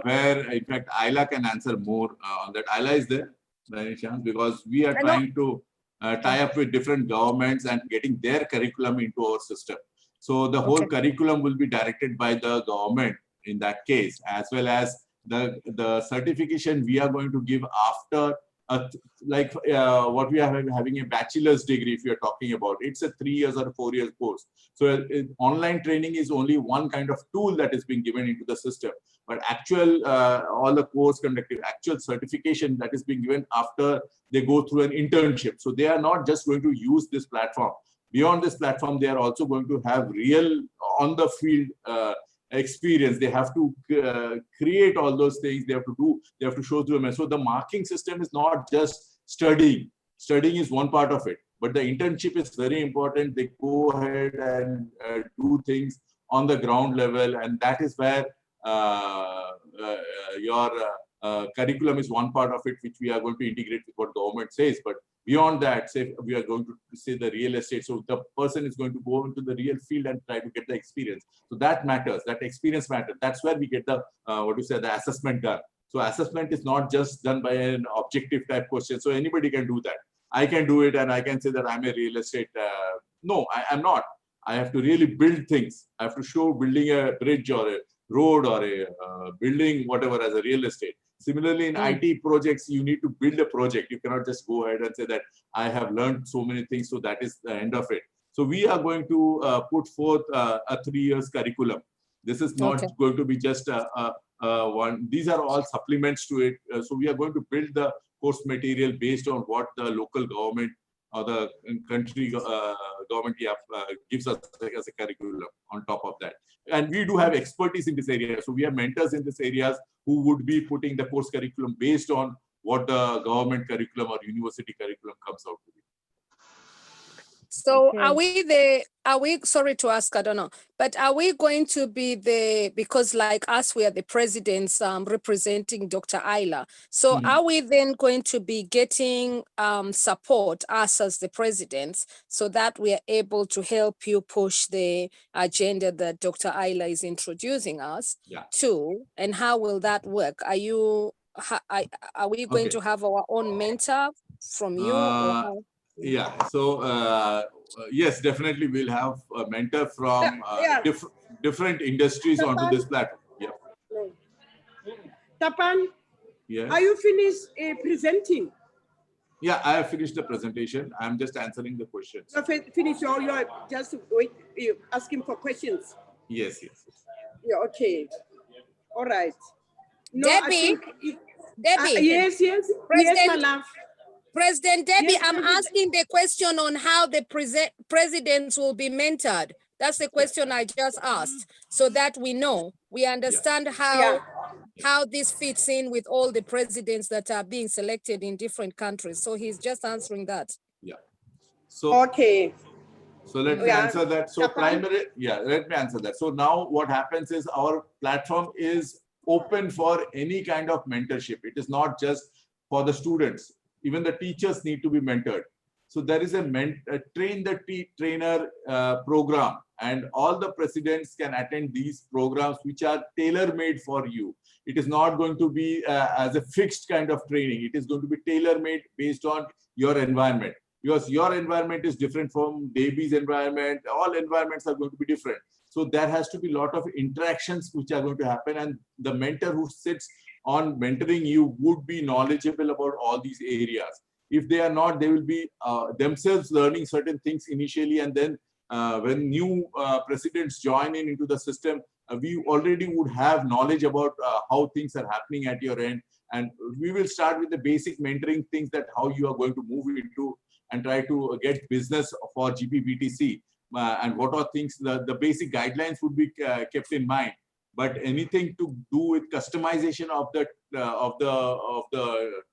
where, in fact, Ayla can answer more on that. Ayla is there by any chance? Because we are trying to tie up with different governments and getting their curriculum into our system. So the whole curriculum will be directed by the government in that case, as well as the certification we are going to give after, what we are having a bachelor's degree, if you're talking about, it's a 3 years or 4 years course. So online training is only one kind of tool that is being given into the system. But actual, all the course conducted, actual certification that is being given after they go through an internship. So they are not just going to use this platform. Beyond this platform, they are also going to have real on the field experience. They have to create all those things. They have to show to them. So the marking system is not just studying. Studying is one part of it, but the internship is very important. They go ahead and do things on the ground level, and that is where your curriculum is one part of it, which we are going to integrate with what government says. But beyond that, say we are going to say the real estate. So the person is going to go into the real field and try to get the experience. So that matters. That experience matters. That's where we get the the assessment done. So assessment is not just done by an objective type question. So anybody can do that. I can do it, and I can say that I'm a real estate. No, I'm not. I have to really build things. I have to show building a bridge or a road or a building, whatever, as a real estate. Similarly, in IT projects, you need to build a project. You cannot just go ahead and say that I have learned so many things, so that is the end of it. So we are going to put forth a 3 years curriculum. This is not going to be just one. These are all supplements to it. So we are going to build the course material based on what the local government or the country government gives us as a curriculum on top of that. And we do have expertise in this area. So we have mentors in this areas who would be putting the course curriculum based on what the government curriculum or university curriculum comes out to be. So are we, sorry to ask, I don't know, but are we going to be because like us, we are the presidents representing Dr. Ayla. So are we then going to be getting support, us as the presidents, so that we are able to help you push the agenda that Dr. Ayla is introducing us to? And how will that work? Are we going to have our own mentor from you? Or how? Yeah, so yes, definitely we'll have a mentor from different industries Tapan, onto this platform. Yeah. Tapan, yes. Are you finished presenting? Yeah, I have finished the presentation. I'm just answering the questions. You finished, or you are just asking for questions? Yes. Yeah, okay. All right. No, Debbie, yes, my love. President Debbie, Yes, I'm asking the question on how the presidents will be mentored. That's the question I just asked, so that we understand how this fits in with all the presidents that are being selected in different countries. So he's just answering that. Yeah. So okay. So let me answer that. So let me answer that. So now what happens is our platform is open for any kind of mentorship. It is not just for the students. Even the teachers need to be mentored. So there is a train the trainer program, and all the presidents can attend these programs which are tailor-made for you. It is not going to be as a fixed kind of training. It is going to be tailor-made based on your environment, because your environment is different from Debbie's environment. All environments are going to be different. So there has to be a lot of interactions which are going to happen, and the mentor who sits on mentoring you would be knowledgeable about all these areas. If they are not, they will be themselves learning certain things initially, and then when new presidents join into the system, we already would have knowledge about how things are happening at your end, and we will start with the basic mentoring things, that how you are going to move into and try to get business for GPBTC, and what are things, the basic guidelines would be kept in mind. But anything to do with customization of the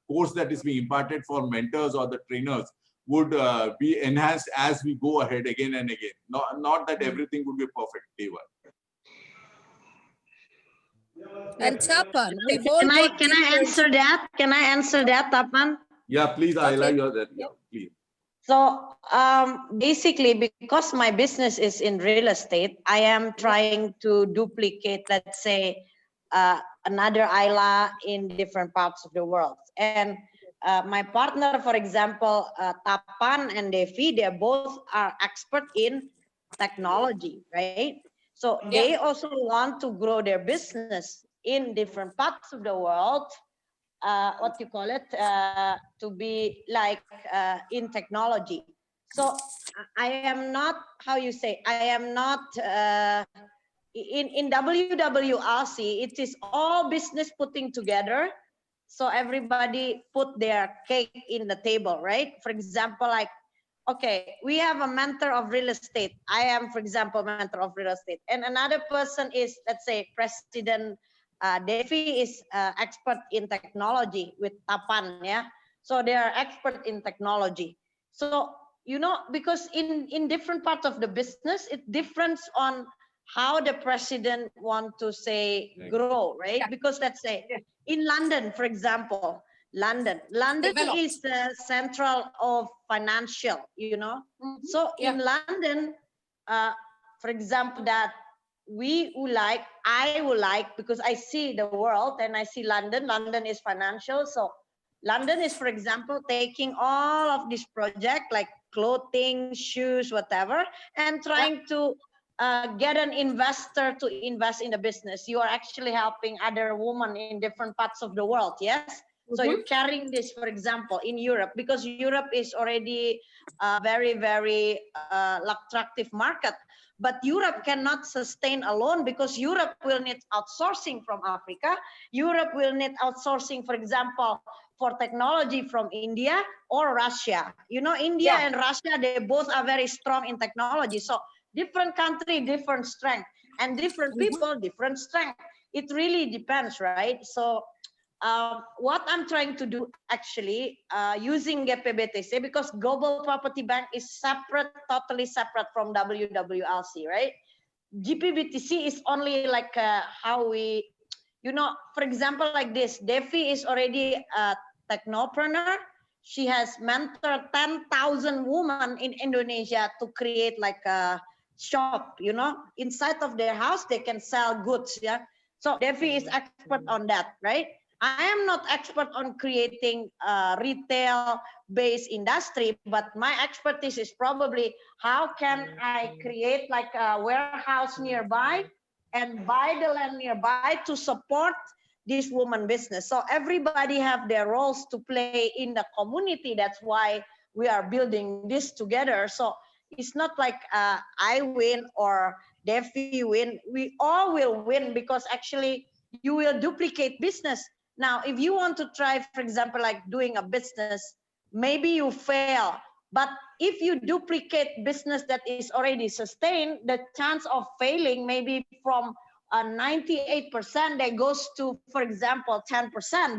course that is being imparted for mentors or the trainers would be enhanced as we go ahead again and again. Not that everything would be perfect day one. And Tapan, we've all got Can I answer that? Can I answer that, Tapan? Yeah, please, Ayla, Okay. you're there. Yeah, please. So basically, because my business is in real estate, I am trying to duplicate, let's say, another Ayla in different parts of the world. And my partner, for example, Tapan and DevI, they both are expert in technology, right? So they also want to grow their business in different parts of the world. What you call it, to be like in technology. So I am not, how you say, I am not, in WWLC, it is all business putting together. So everybody put their cake in the table, right? For example, like, okay, we have a mentor of real estate. I am, for example, mentor of real estate. And another person is, let's say, President DevI is expert in technology with Tapan, yeah. So they are expert in technology. So, you know, because in different parts of the business, it differs on how the president want to say grow, right? Yeah. Because let's say in London, for example, London is the central of financial, you know. So in London, for example, that I would like, because I see the world and I see London is financial. So London is, for example, taking all of this project like clothing, shoes, whatever, and trying to get an investor to invest in the business. You are actually helping other women in different parts of the world, yes? So you're carrying this, for example, in Europe, because Europe is already a very, very attractive market. But Europe cannot sustain alone, because Europe will need outsourcing from Africa. Europe will need outsourcing, for example, for technology from India or Russia. You know, India and Russia, they both are very strong in technology. So different country, different strength, and different people, different strength. It really depends, right? So what I'm trying to do actually using GPBTC, because Global Property Bank is separate, totally separate from WWLC, right? GPBTC is only like how we, you know, for example, like this, DevI is already a technopreneur. She has mentored 10,000 women in Indonesia to create like a shop, you know, inside of their house, they can sell goods, yeah. So DevI is expert on that, right? I am not expert on creating a retail-based industry, but my expertise is probably how can I create like a warehouse nearby and buy the land nearby to support this woman business. So everybody have their roles to play in the community. That's why we are building this together. So it's not like I win or DevI win. We all will win, because actually you will duplicate business. Now, if you want to try, for example, like doing a business, maybe you fail. But if you duplicate business that is already sustained, the chance of failing maybe from 98% that goes to, for example, 10%.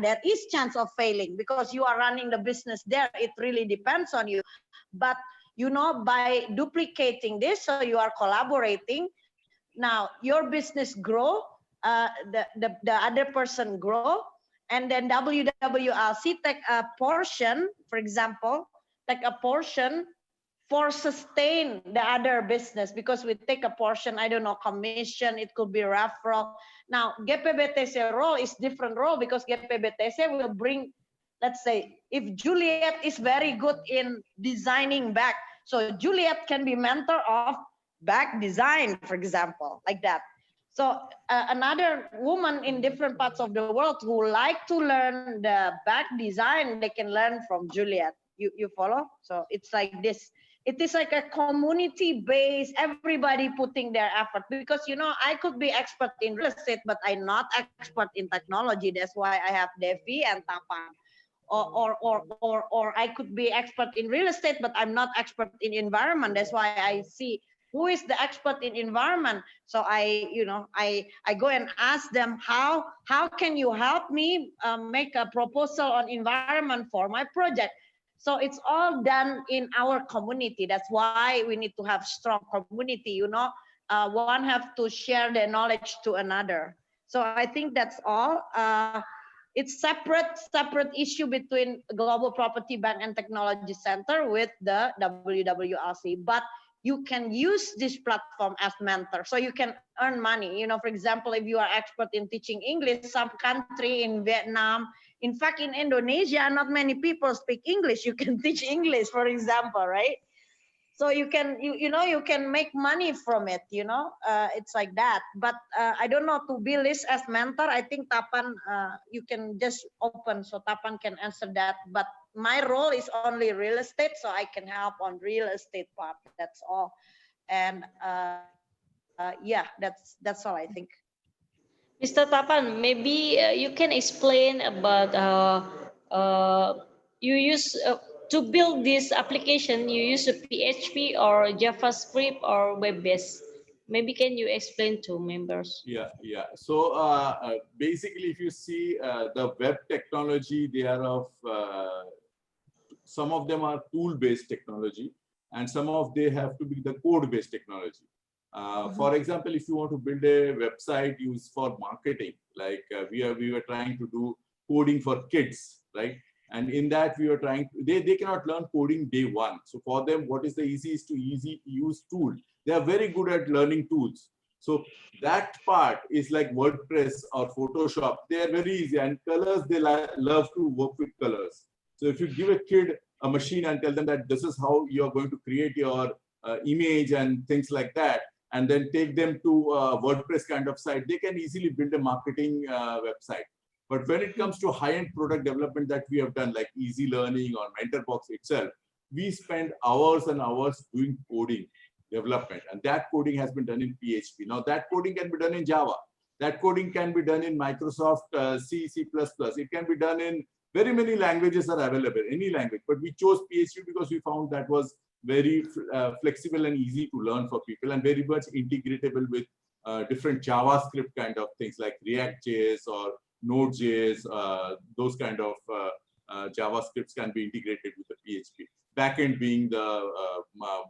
There is chance of failing because you are running the business there. It really depends on you. But, you know, by duplicating this, so you are collaborating, now your business grow, the other person grow, and then WWLC take a portion, for example, take a portion for sustain the other business, because we take a portion, I don't know, commission, it could be referral. Now, GPBTC role is different role, because GPBTC will bring, let's say, if Juliet is very good in designing bag, so Juliet can be mentor of bag design, for example, like that. So another woman in different parts of the world who like to learn the bag design, they can learn from Juliet. You follow? So it's like this. It is like a community base, everybody putting their effort, because, you know, I could be expert in real estate, but I'm not expert in technology. That's why I have DevI and Tapan. Or I could be expert in real estate, but I'm not expert in environment. That's why I see who is the expert in environment. So I go and ask them, how can you help me make a proposal on environment for my project? So it's all done in our community. That's why we need to have strong community, you know. One have to share their knowledge to another. So I think that's all. It's separate issue between Global Property Bank and Technology Center with the WWLC. But you can use this platform as mentor, so you can earn money. You know, for example, if you are expert in teaching English, some country in Vietnam, in fact, in Indonesia, not many people speak English. You can teach English, for example, right? So you can, you know, you can make money from it, you know, it's like that. But I don't know, to be list as mentor, I think Tapan, you can just open, so Tapan can answer that. But my role is only real estate, so I can help on real estate part, that's all. And yeah, that's all I think. Mr. Tapan, maybe you can explain about you use to build this application, you use a PHP or JavaScript or web-based. Maybe can you explain to members? Yeah. So basically, if you see the web technology, they are of some of them are tool-based technology, and some of they have to be the code-based technology. For example, if you want to build a website used for marketing, like we were trying to do coding for kids, right? And in that we were trying to, they cannot learn coding day one. So for them, what is the easiest to easy use tool? They are very good at learning tools. So that part is like WordPress or Photoshop. They are very easy, and colors, they love to work with colors. So if you give a kid a machine and tell them that this is how you're going to create your image and things like that, and then take them to a WordPress kind of site, they can easily build a marketing website. But when it comes to high-end product development that we have done, like Easy Learning or MentorBox itself, we spend hours and hours doing coding development, and that coding has been done in PHP. Now that coding can be done in Java. That coding can be done in Microsoft C, C++. It can be done in very many languages are available, any language. But we chose PHP because we found that was very flexible and easy to learn for people, and very much integratable with different JavaScript kind of things like React.js or Node.js. Those kind of JavaScripts can be integrated with the PHP. Backend being the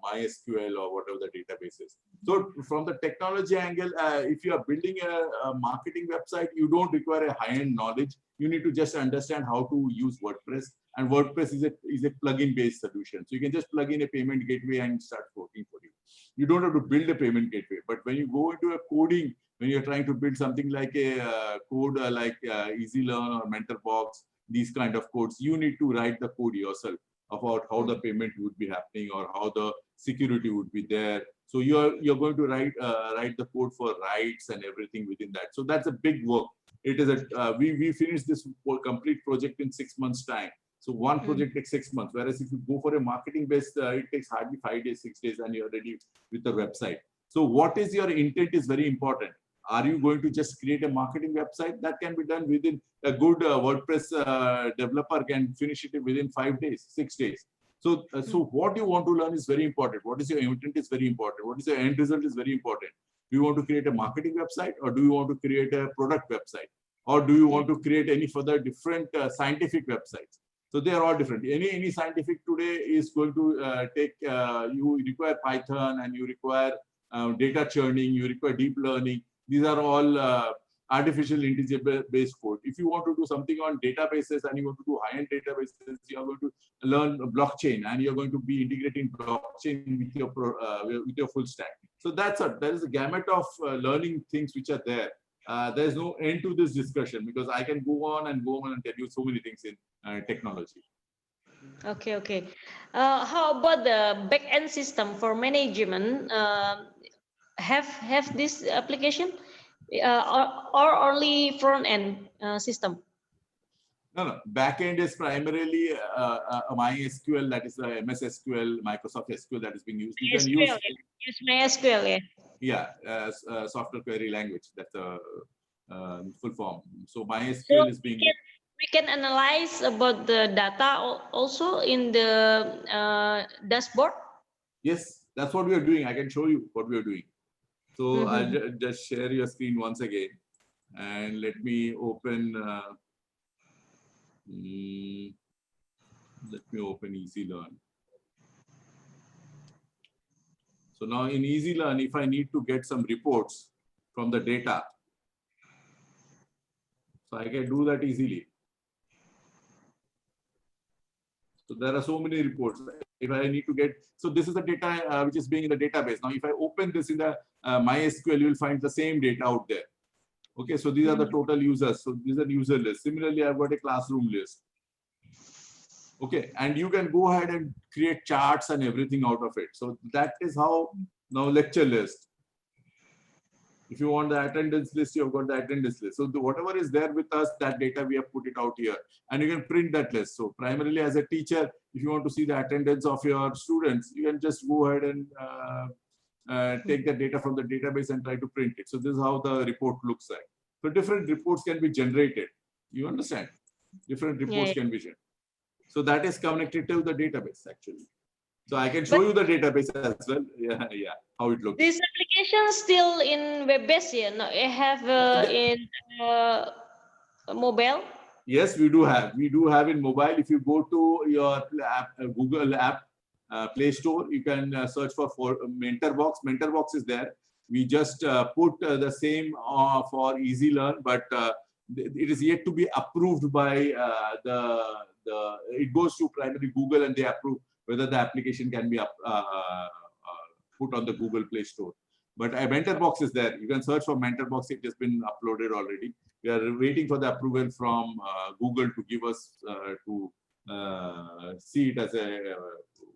MySQL or whatever the database is. So from the technology angle, if you are building a marketing website, you don't require a high-end knowledge. You need to just understand how to use WordPress, and WordPress is a plugin based solution. So you can just plug in a payment gateway and start working for you. You don't have to build a payment gateway. But when you go into a coding, when you're trying to build something like a code like Easy Learn or MentorBox, these kind of codes, you need to write the code yourself about how the payment would be happening or how the security would be there. So you're going to write the code for rights and everything within that. So that's a big work. It is a we finished this complete project in 6 months time. So one project takes 6 months, whereas if you go for a marketing based, it takes hardly 5 days, 6 days, and you're ready with the website. So what is your intent is very important. Are you going to just create a marketing website? That can be done within a good WordPress developer can finish it within 5 days, 6 days. So, so what you want to learn is very important. What is your intent is very important. What is your end result is very important. Do you want to create a marketing website, or do you want to create a product website? Or do you want to create any further different scientific websites? So they are all different. Any scientific today is going to take, you require Python, and you require data churning, you require deep learning. These are all artificial intelligence based code. If you want to do something on databases and you want to do high-end databases, you are going to learn blockchain, and you're going to be integrating blockchain with your full stack. So there is a gamut of learning things which are there. There is no end to this discussion, because I can go on and tell you so many things in technology. Okay. How about the back-end system for management? Have this application or only front-end system? No. Backend is primarily a MySQL, that is the MS SQL, Microsoft SQL that is being used. You can use MySQL, yeah. Yeah, software query language. That's the full form. So MySQL is being used. We can analyze about the data also in the dashboard. Yes, that's what we are doing. I can show you what we are doing. So I'll just share your screen once again, and let me open. Let me open Easy Learn. So now in Easy Learn, if I need to get some reports from the data, so I can do that easily. So there are so many reports. If I need to get, so this is the data which is being in the database. Now, if I open this in the MySQL, you will find the same data out there. Okay, so these are the total users. So these are user list. Similarly, I've got a classroom list. Okay, and you can go ahead and create charts and everything out of it. So that is how now lecture list. If you want the attendance list, you've got the attendance list. So whatever is there with us, that data we have put it out here, and you can print that list. So primarily as a teacher, if you want to see the attendance of your students, you can just go ahead and take the data from the database and try to print it. So this is how the report looks like. So different reports can be generated. You understand? Different reports can be generated. So that is connected to the database actually. So I can show you the database as well. Yeah, how it looks. This application still in web-based, yeah? No, I have in mobile. Yes, we do have. We do have in mobile. If you go to your app, Google app, Play Store, you can search for MentorBox. MentorBox is there. We just put the same for Easy Learn, but it is yet to be approved by it goes to primary Google and they approve whether the application can be put on the Google Play Store. But MentorBox is there. You can search for MentorBox. It has been uploaded already. We are waiting for the approval from Google to give us to see it as a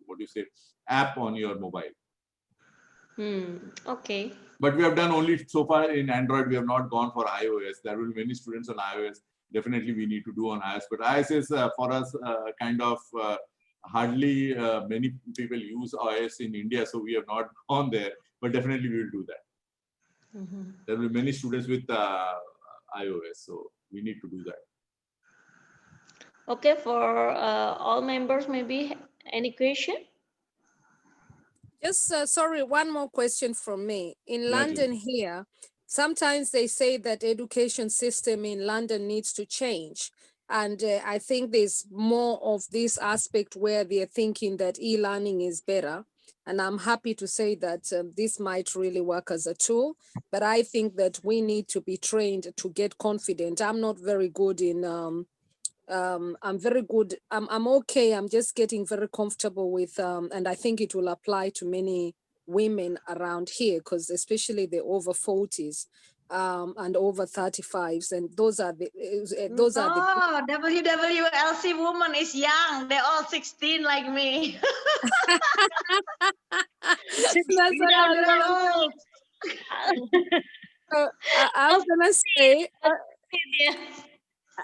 what do you say, app on your mobile. Okay. But we have done only so far in Android. We have not gone for iOS. There will be many students on iOS. Definitely, we need to do on iOS. But iOS is for us kind of hardly many people use iOS in India, so we have not gone there. But definitely, we will do that. There will be many students with iOS, so we need to do that. Okay, for all members, maybe any question? Just sorry, one more question from me. In London here, sometimes they say that education system in London needs to change. And I think there's more of this aspect where they're thinking that e-learning is better. And I'm happy to say that this might really work as a tool. But I think that we need to be trained to get confident. I'm not very good in I'm very good. I'm okay. I'm just getting very comfortable with, and I think it will apply to many women around here, because especially the over 40s and over 35s, and those are the WWLC woman is young. They're all 16 like me.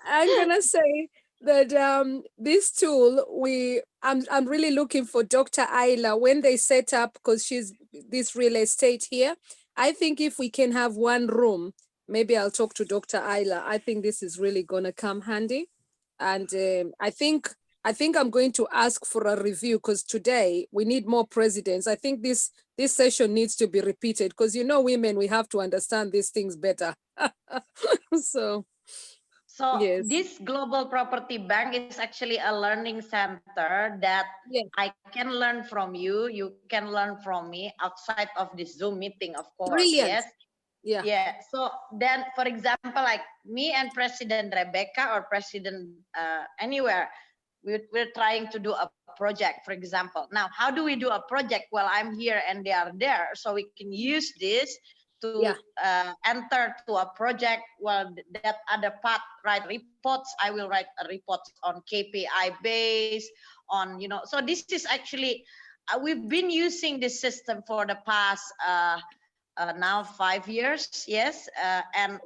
I'm gonna say that this tool, I'm really looking for Dr. Ayla when they set up, because she's this real estate here. I think if we can have one room, maybe I'll talk to Dr. Ayla. I think this is really gonna come handy, and I think I'm going to ask for a review, because today we need more presidents. I think this session needs to be repeated, because women, we have to understand these things better. So yes. This Global Property Bank is actually a learning center that I can learn from you. You can learn from me outside of this Zoom meeting, of course. Brilliant. Yes. Yeah. So then, for example, like me and President Rebecca or President anywhere, we're trying to do a project, for example. Now, how do we do a project? Well, I'm here and they are there. So we can use this to enter to a project. Well, that other part, write reports. I will write a report on KPI base, on, so this is actually, we've been using this system for the past now 5 years, yes, and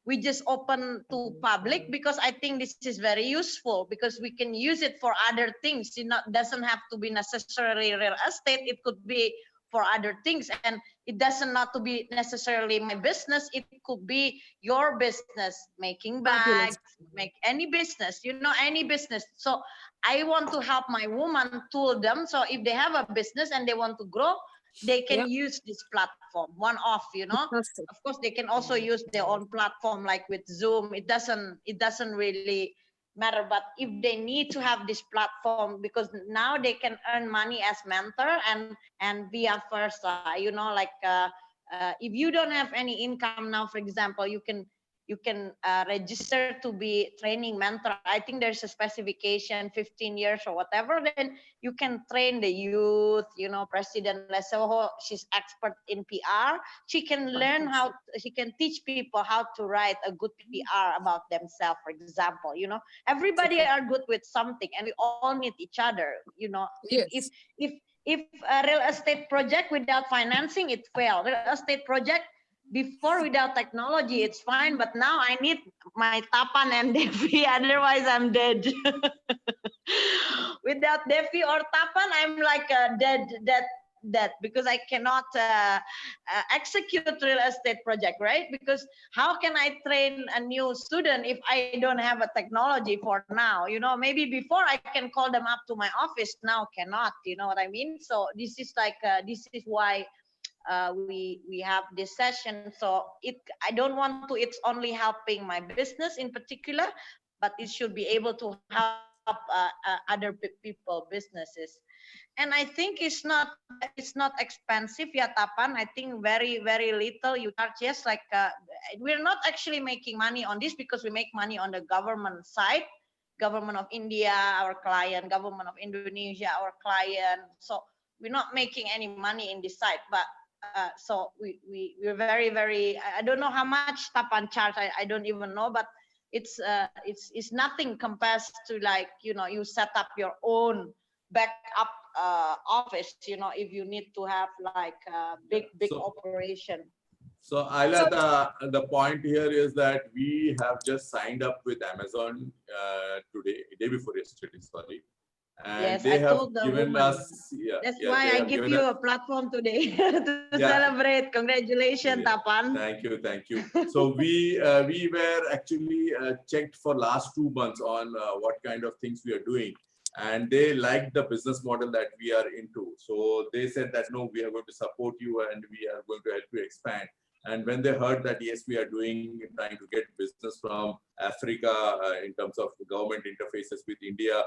we just open to public because I think this is very useful, because we can use it for other things. Doesn't have to be necessarily real estate. It could be for other things, and it doesn't not to be necessarily my business. It could be your business, making bags, make any business, any business. So I want to help my woman tool them. So if they have a business and they want to grow, they can use this platform one-off, Of course, they can also use their own platform, like with Zoom. It doesn't really matter. But if they need to have this platform, because now they can earn money as mentor and via versa, you know, like if you don't have any income now, for example, you can register to be training mentor. I think there's a specification, 15 years or whatever. Then you can train the youth, you know, President Lesoho, she's expert in PR. She can learn she can teach people how to write a good PR about themselves, for example. You know, everybody are good with something and we all need each other, you know. Yes. If a real estate project without financing, it failed. Real estate project before without technology, it's fine. But now I need my Tapan and DevI, otherwise I'm dead. Without DevI or Tapan, I'm like dead, because I cannot execute real estate project, right? Because how can I train a new student if I don't have a technology for now? You know, maybe before I can call them up to my office, now cannot. You know what I mean? So this is like this is why we have this session. So I don't want to it's only helping my business in particular, but it should be able to help other people businesses. And I think it's not expensive, yeah, Tapan. I think very little you charge. Yes, like we're not actually making money on this because we make money on the government side. Government of India, our client, government of Indonesia, our client. So we're not making any money in this side, but so we're very, I don't know how much Tapan charge. I don't even know, but it's nothing compared to, like, you know, you set up your own backup office, you know, if you need to have like a big operation. So Ayla, the point here is that we have just signed up with Amazon day before yesterday, sorry. And yes, they have told the given woman. us, that's why I give you a platform today to celebrate. Congratulations, Tapan. Thank you. So we were actually checked for last 2 months on what kind of things we are doing, and they liked the business model that we are into. So they said that no, we are going to support you and we are going to help you expand. And when they heard that yes, we are trying to get business from Africa in terms of government interfaces with India,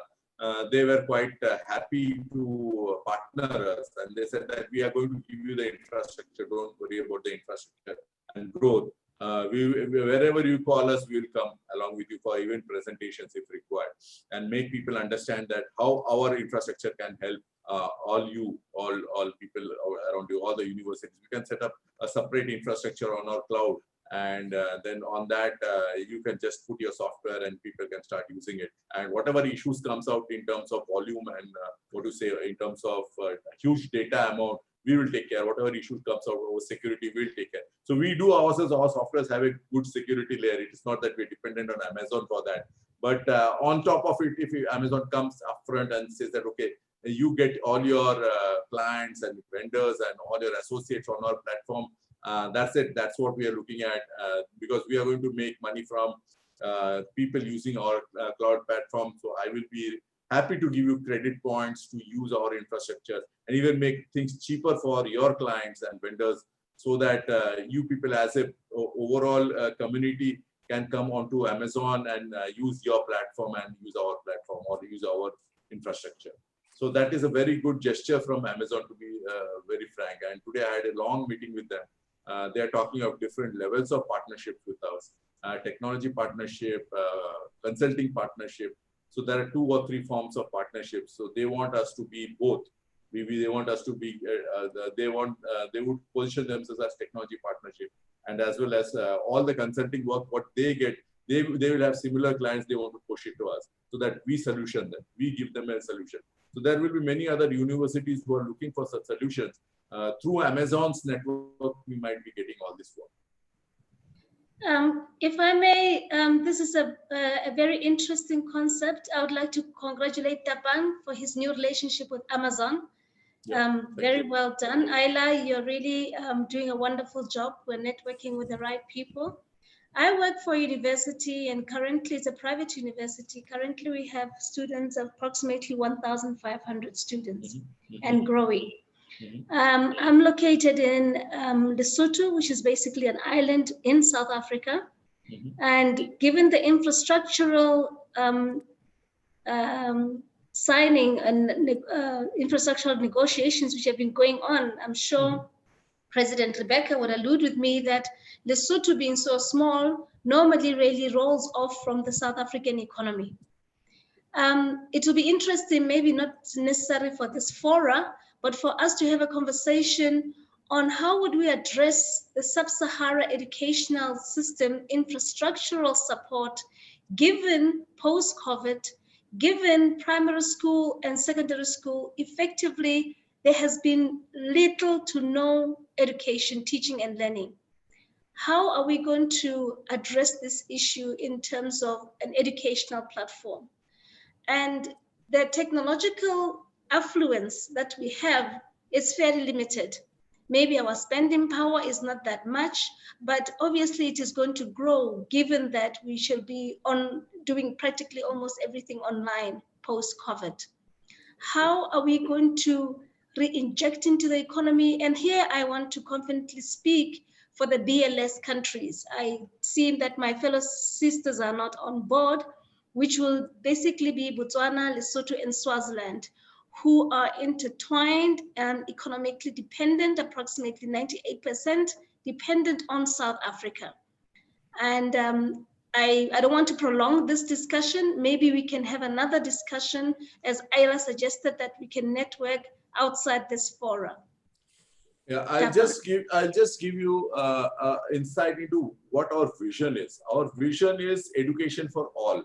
they were quite happy to partner us, and they said that we are going to give you the infrastructure. Don't worry about the infrastructure and growth. Wherever you call us, we will come along with you for even presentations if required, and make people understand that how our infrastructure can help all people around you, all the universities. We can set up a separate infrastructure on our cloud, and then on that you can just put your software and people can start using it. And whatever issues comes out in terms of volume and in terms of huge data amount, we will take care. Whatever issues comes out over security, we'll take care. So we do ourselves, our softwares have a good security layer. It is not that we're dependent on Amazon for that. But on top of it, if Amazon comes upfront and says that, okay, you get all your clients and vendors and all your associates on our platform, that's it. That's what we are looking at, because we are going to make money from people using our cloud platform. So I will be happy to give you credit points to use our infrastructure and even make things cheaper for your clients and vendors, so that you people as a overall community can come onto Amazon and use your platform and use our platform or use our infrastructure. So that is a very good gesture from Amazon, to be very frank. And today I had a long meeting with them. They are talking of different levels of partnership with us, technology partnership, consulting partnership. So there are 2 or 3 forms of partnerships. So they want us to be both. They want us to be, they would position themselves as technology partnership, and as well as all the consulting work, what they get, they will have similar clients, they want to push it to us, so that we solution them, we give them a solution. So there will be many other universities who are looking for such solutions. Through Amazon's network, we might be getting all this work. If I may, this is a very interesting concept. I would like to congratulate Tapan for his new relationship with Amazon. Yeah, very well done. Ayla, you're really doing a wonderful job. We're networking with the right people. I work for a university, and currently it's a private university. Currently we have students, approximately 1,500 students, and growing. I'm located in Lesotho, which is basically an island in South Africa. And given the infrastructural signing and infrastructural negotiations which have been going on, I'm sure President Rebecca would allude with me that Lesotho being so small normally really rolls off from the South African economy. It will be interesting, maybe not necessary for this fora, but for us to have a conversation on how would we address the sub-Sahara educational system infrastructural support given post-COVID, given primary school and secondary school, effectively, there has been little to no education, teaching and learning. How are we going to address this issue in terms of an educational platform? And the technological affluence that we have is fairly limited. Maybe our spending power is not that much, but obviously it is going to grow given that we shall be doing practically almost everything online post-COVID. How are we going to re-inject into the economy? And here I want to confidently speak for the BLS countries. I see that my fellow sisters are not on board, which will basically be Botswana, Lesotho, and Swaziland, who are intertwined and economically dependent, approximately 98% dependent on South Africa. And I don't want to prolong this discussion. Maybe we can have another discussion, as Ira suggested, that we can network outside this forum. Yeah, I'll just give you insight into what our vision is. Our vision is education for all.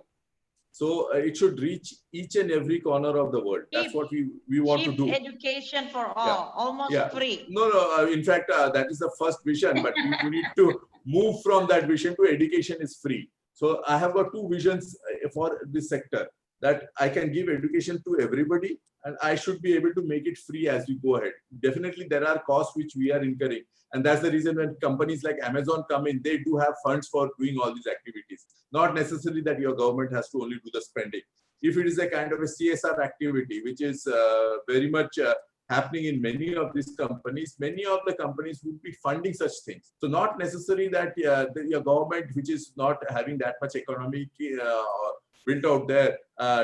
So it should reach each and every corner of the world. That's what we want to do. Education for all, almost free. No, in fact, that is the first vision, but we need to move from that vision to education is free. So I have got two visions for this sector, that I can give education to everybody and I should be able to make it free as we go ahead. Definitely there are costs which we are incurring. And that's the reason when companies like Amazon come in, they do have funds for doing all these activities. Not necessarily that your government has to only do the spending. If it is a kind of a CSR activity, which is very much happening in many of these companies, many of the companies would be funding such things. So not necessarily that your government, which is not having that much economic built out there,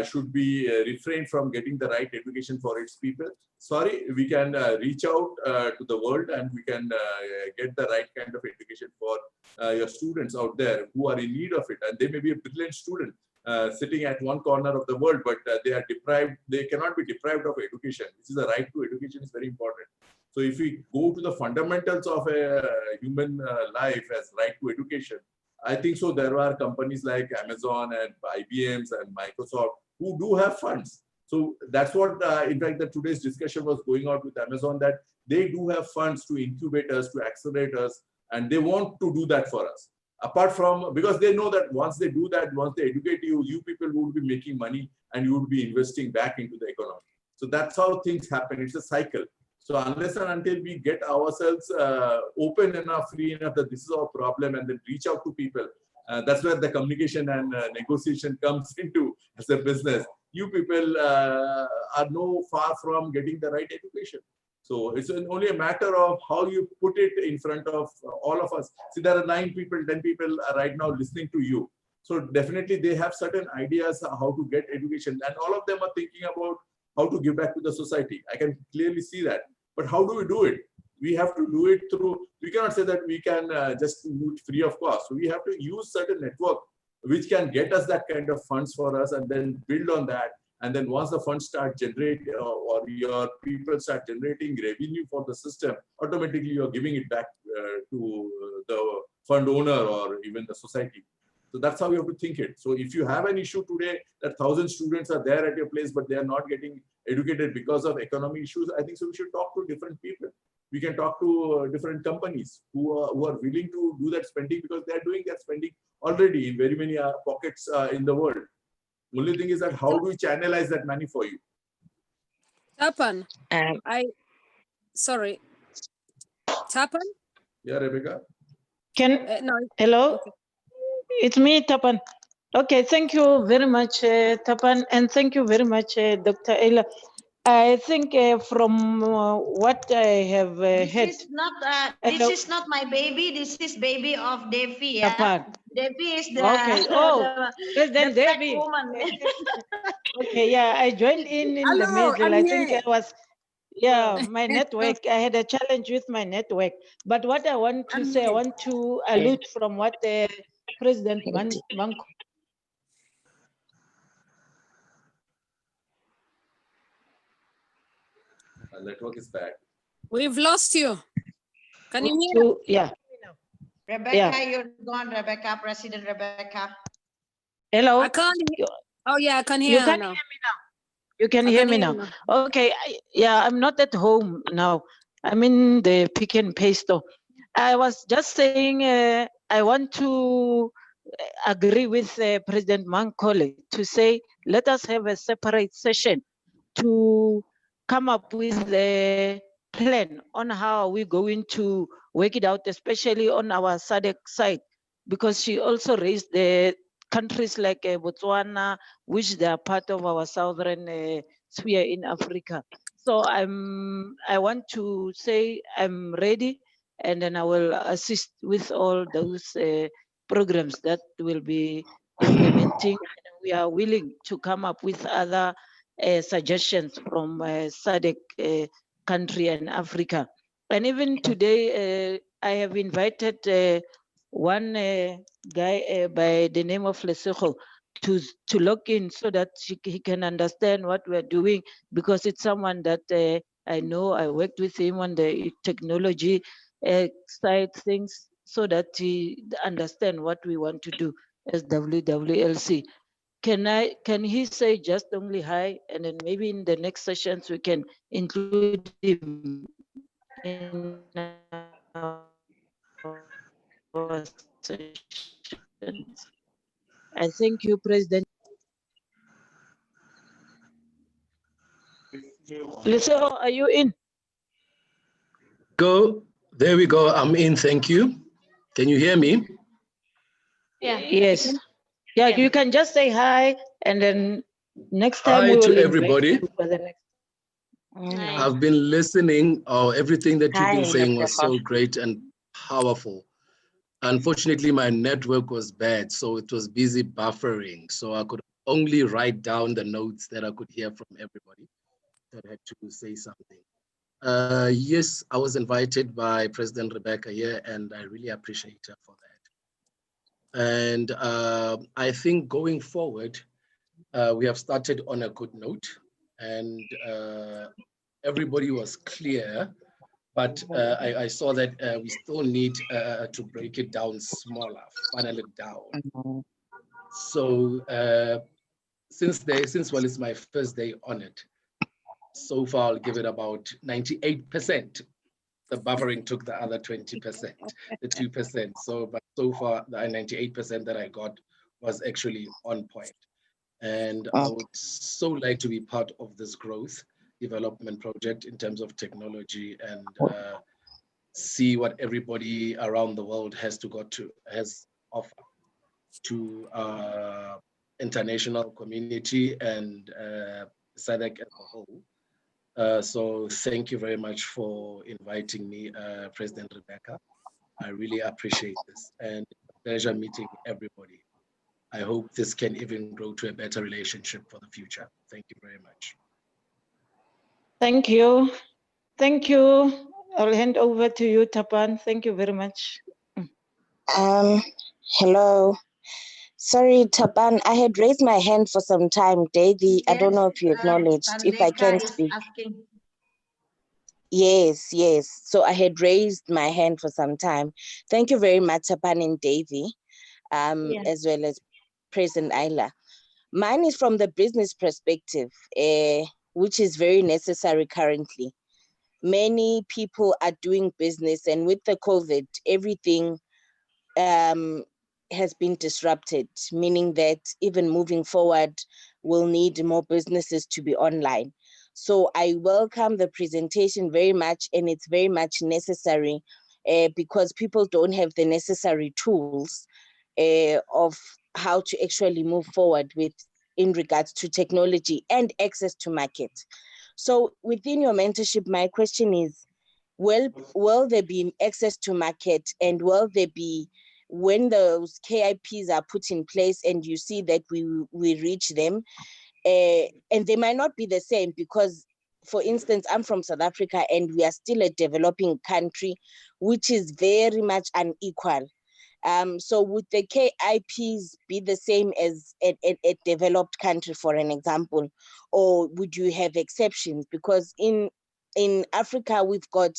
should be refrained from getting the right education for its people. Sorry, we can reach out to the world and we can get the right kind of education for your students out there who are in need of it. And they may be a brilliant student sitting at one corner of the world, but they are deprived, they cannot be deprived of education. This is a right to education is very important. So if we go to the fundamentals of a human life as right to education, I think so there are companies like Amazon and IBM's and Microsoft who do have funds. So that's what, in fact, today's discussion was going on with Amazon, that they do have funds to incubate us, to accelerate us, and they want to do that for us. Apart from, because they know that once they do that, once they educate you, you people would be making money and you would be investing back into the economy. So that's how things happen. It's a cycle. So unless and until we get ourselves open enough, free enough that this is our problem and then reach out to people, that's where the communication and negotiation comes into as a business. You people are no far from getting the right education. So it's only a matter of how you put it in front of all of us. See, there are 9 people, 10 people are right now listening to you. So definitely they have certain ideas how to get education, and all of them are thinking about how to give back to the society. I can clearly see that. But how do we do it? We have to do it through, we cannot say that we can just do it free of cost. So we have to use certain network which can get us that kind of funds for us and then build on that. And then once the funds start generating or your people start generating revenue for the system, automatically you're giving it back to the fund owner or even the society. So that's how you have to think it. So if you have an issue today that 1,000 students are there at your place, but they are not getting educated because of economic issues, I think so we should talk to different people. We can talk to different companies who are willing to do that spending, because they are doing that spending already in very many pockets in the world. Only thing is that how do we channelize that money for you? Tapan, sorry. Tapan? Yeah, Rebecca? No. Hello? Okay. It's me, Tapan. Okay, thank you very much, Tapan, and thank you very much, Dr. Ella. I think from what I have heard... This is not my baby, this is baby of DevI. Tapan. Devi is the, Okay. Oh, President the tech Devi. woman. Okay, yeah, I joined in the Hello, middle. I'm I think here. I was, yeah, my network. I had a challenge with my network. But what I want to say, I want to allude from what President Manko. Network is bad. We've lost you. Can you hear? Yeah. Rebecca, Yeah. you're gone, Rebecca, President Rebecca. Hello. I can't hear. Oh yeah, I can hear You her can now. hear me now. You can I hear can me hear now. you now. Okay. Yeah, I'm not at home now. I'm in the pick and pay store. I was just saying I want to agree with President Mankole to say let us have a separate session to come up with the plan on how we're going to work it out, especially on our SADC side, because she also raised the countries like Botswana, which they are part of our southern sphere in Africa. So I want to say I'm ready, and then I will assist with all those programs that will be implementing. We are willing to come up with other suggestions from SADC country and Africa. And even today, I have invited one guy by the name of Lesego to log in so that he can understand what we're doing, because it's someone that I know. I worked with him on the technology side things, so that he understand what we want to do as WWLC. Can he say just only hi, and then maybe in the next sessions we can include him in our sessions. I thank you, President. Liseo, are you in? Go. There we go. I'm in. Thank you. Can you hear me? Yeah. Yes. Yeah, you can just say hi, and then next time Hi we to will invite everybody. you for the next. I've been listening. Everything that you've been Hi, saying Dr. was so great and powerful. Unfortunately, my network was bad, so it was busy buffering. So I could only write down the notes that I could hear from everybody that had to say something. Yes, I was invited by President Rebecca here, and I really appreciate her for that. And I think going forward, we have started on a good note, and everybody was clear, but I saw that we still need to break it down smaller, funnel it down. So since it's my first day on it, so far I'll give it about 98%. The buffering took the other 20%, the 2%. But so far the 98% that I got was actually on point. And I would so like to be part of this growth development project in terms of technology, and see what everybody around the world has offer to international community and SADC as a whole. So thank you very much for inviting me, President Rebecca. I really appreciate this, and it's a pleasure meeting everybody. I hope this can even grow to a better relationship for the future. Thank you very much. Thank you. Thank you. I'll hand over to you, Tapan. Thank you very much. Hello. Sorry, Tapan, I had raised my hand for some time. Davy, I don't know if you acknowledged, if I can speak. Asking. Yes. So I had raised my hand for some time. Thank you very much, Tapan and Davy, as well as President Ayla. Mine is from the business perspective, which is very necessary currently. Many people are doing business, and with the COVID, everything has been disrupted, meaning that even moving forward, we'll need more businesses to be online. So I welcome the presentation very much, and it's very much necessary because people don't have the necessary tools of how to actually move forward with in regards to technology and access to market. So within your mentorship, my question is, will there be access to market, and will there be when those KIPs are put in place and you see that we reach them, and they might not be the same because, for instance, I'm from South Africa and we are still a developing country, which is very much unequal. So would the KIPs be the same as a developed country, for an example, or would you have exceptions? Because in Africa, we've got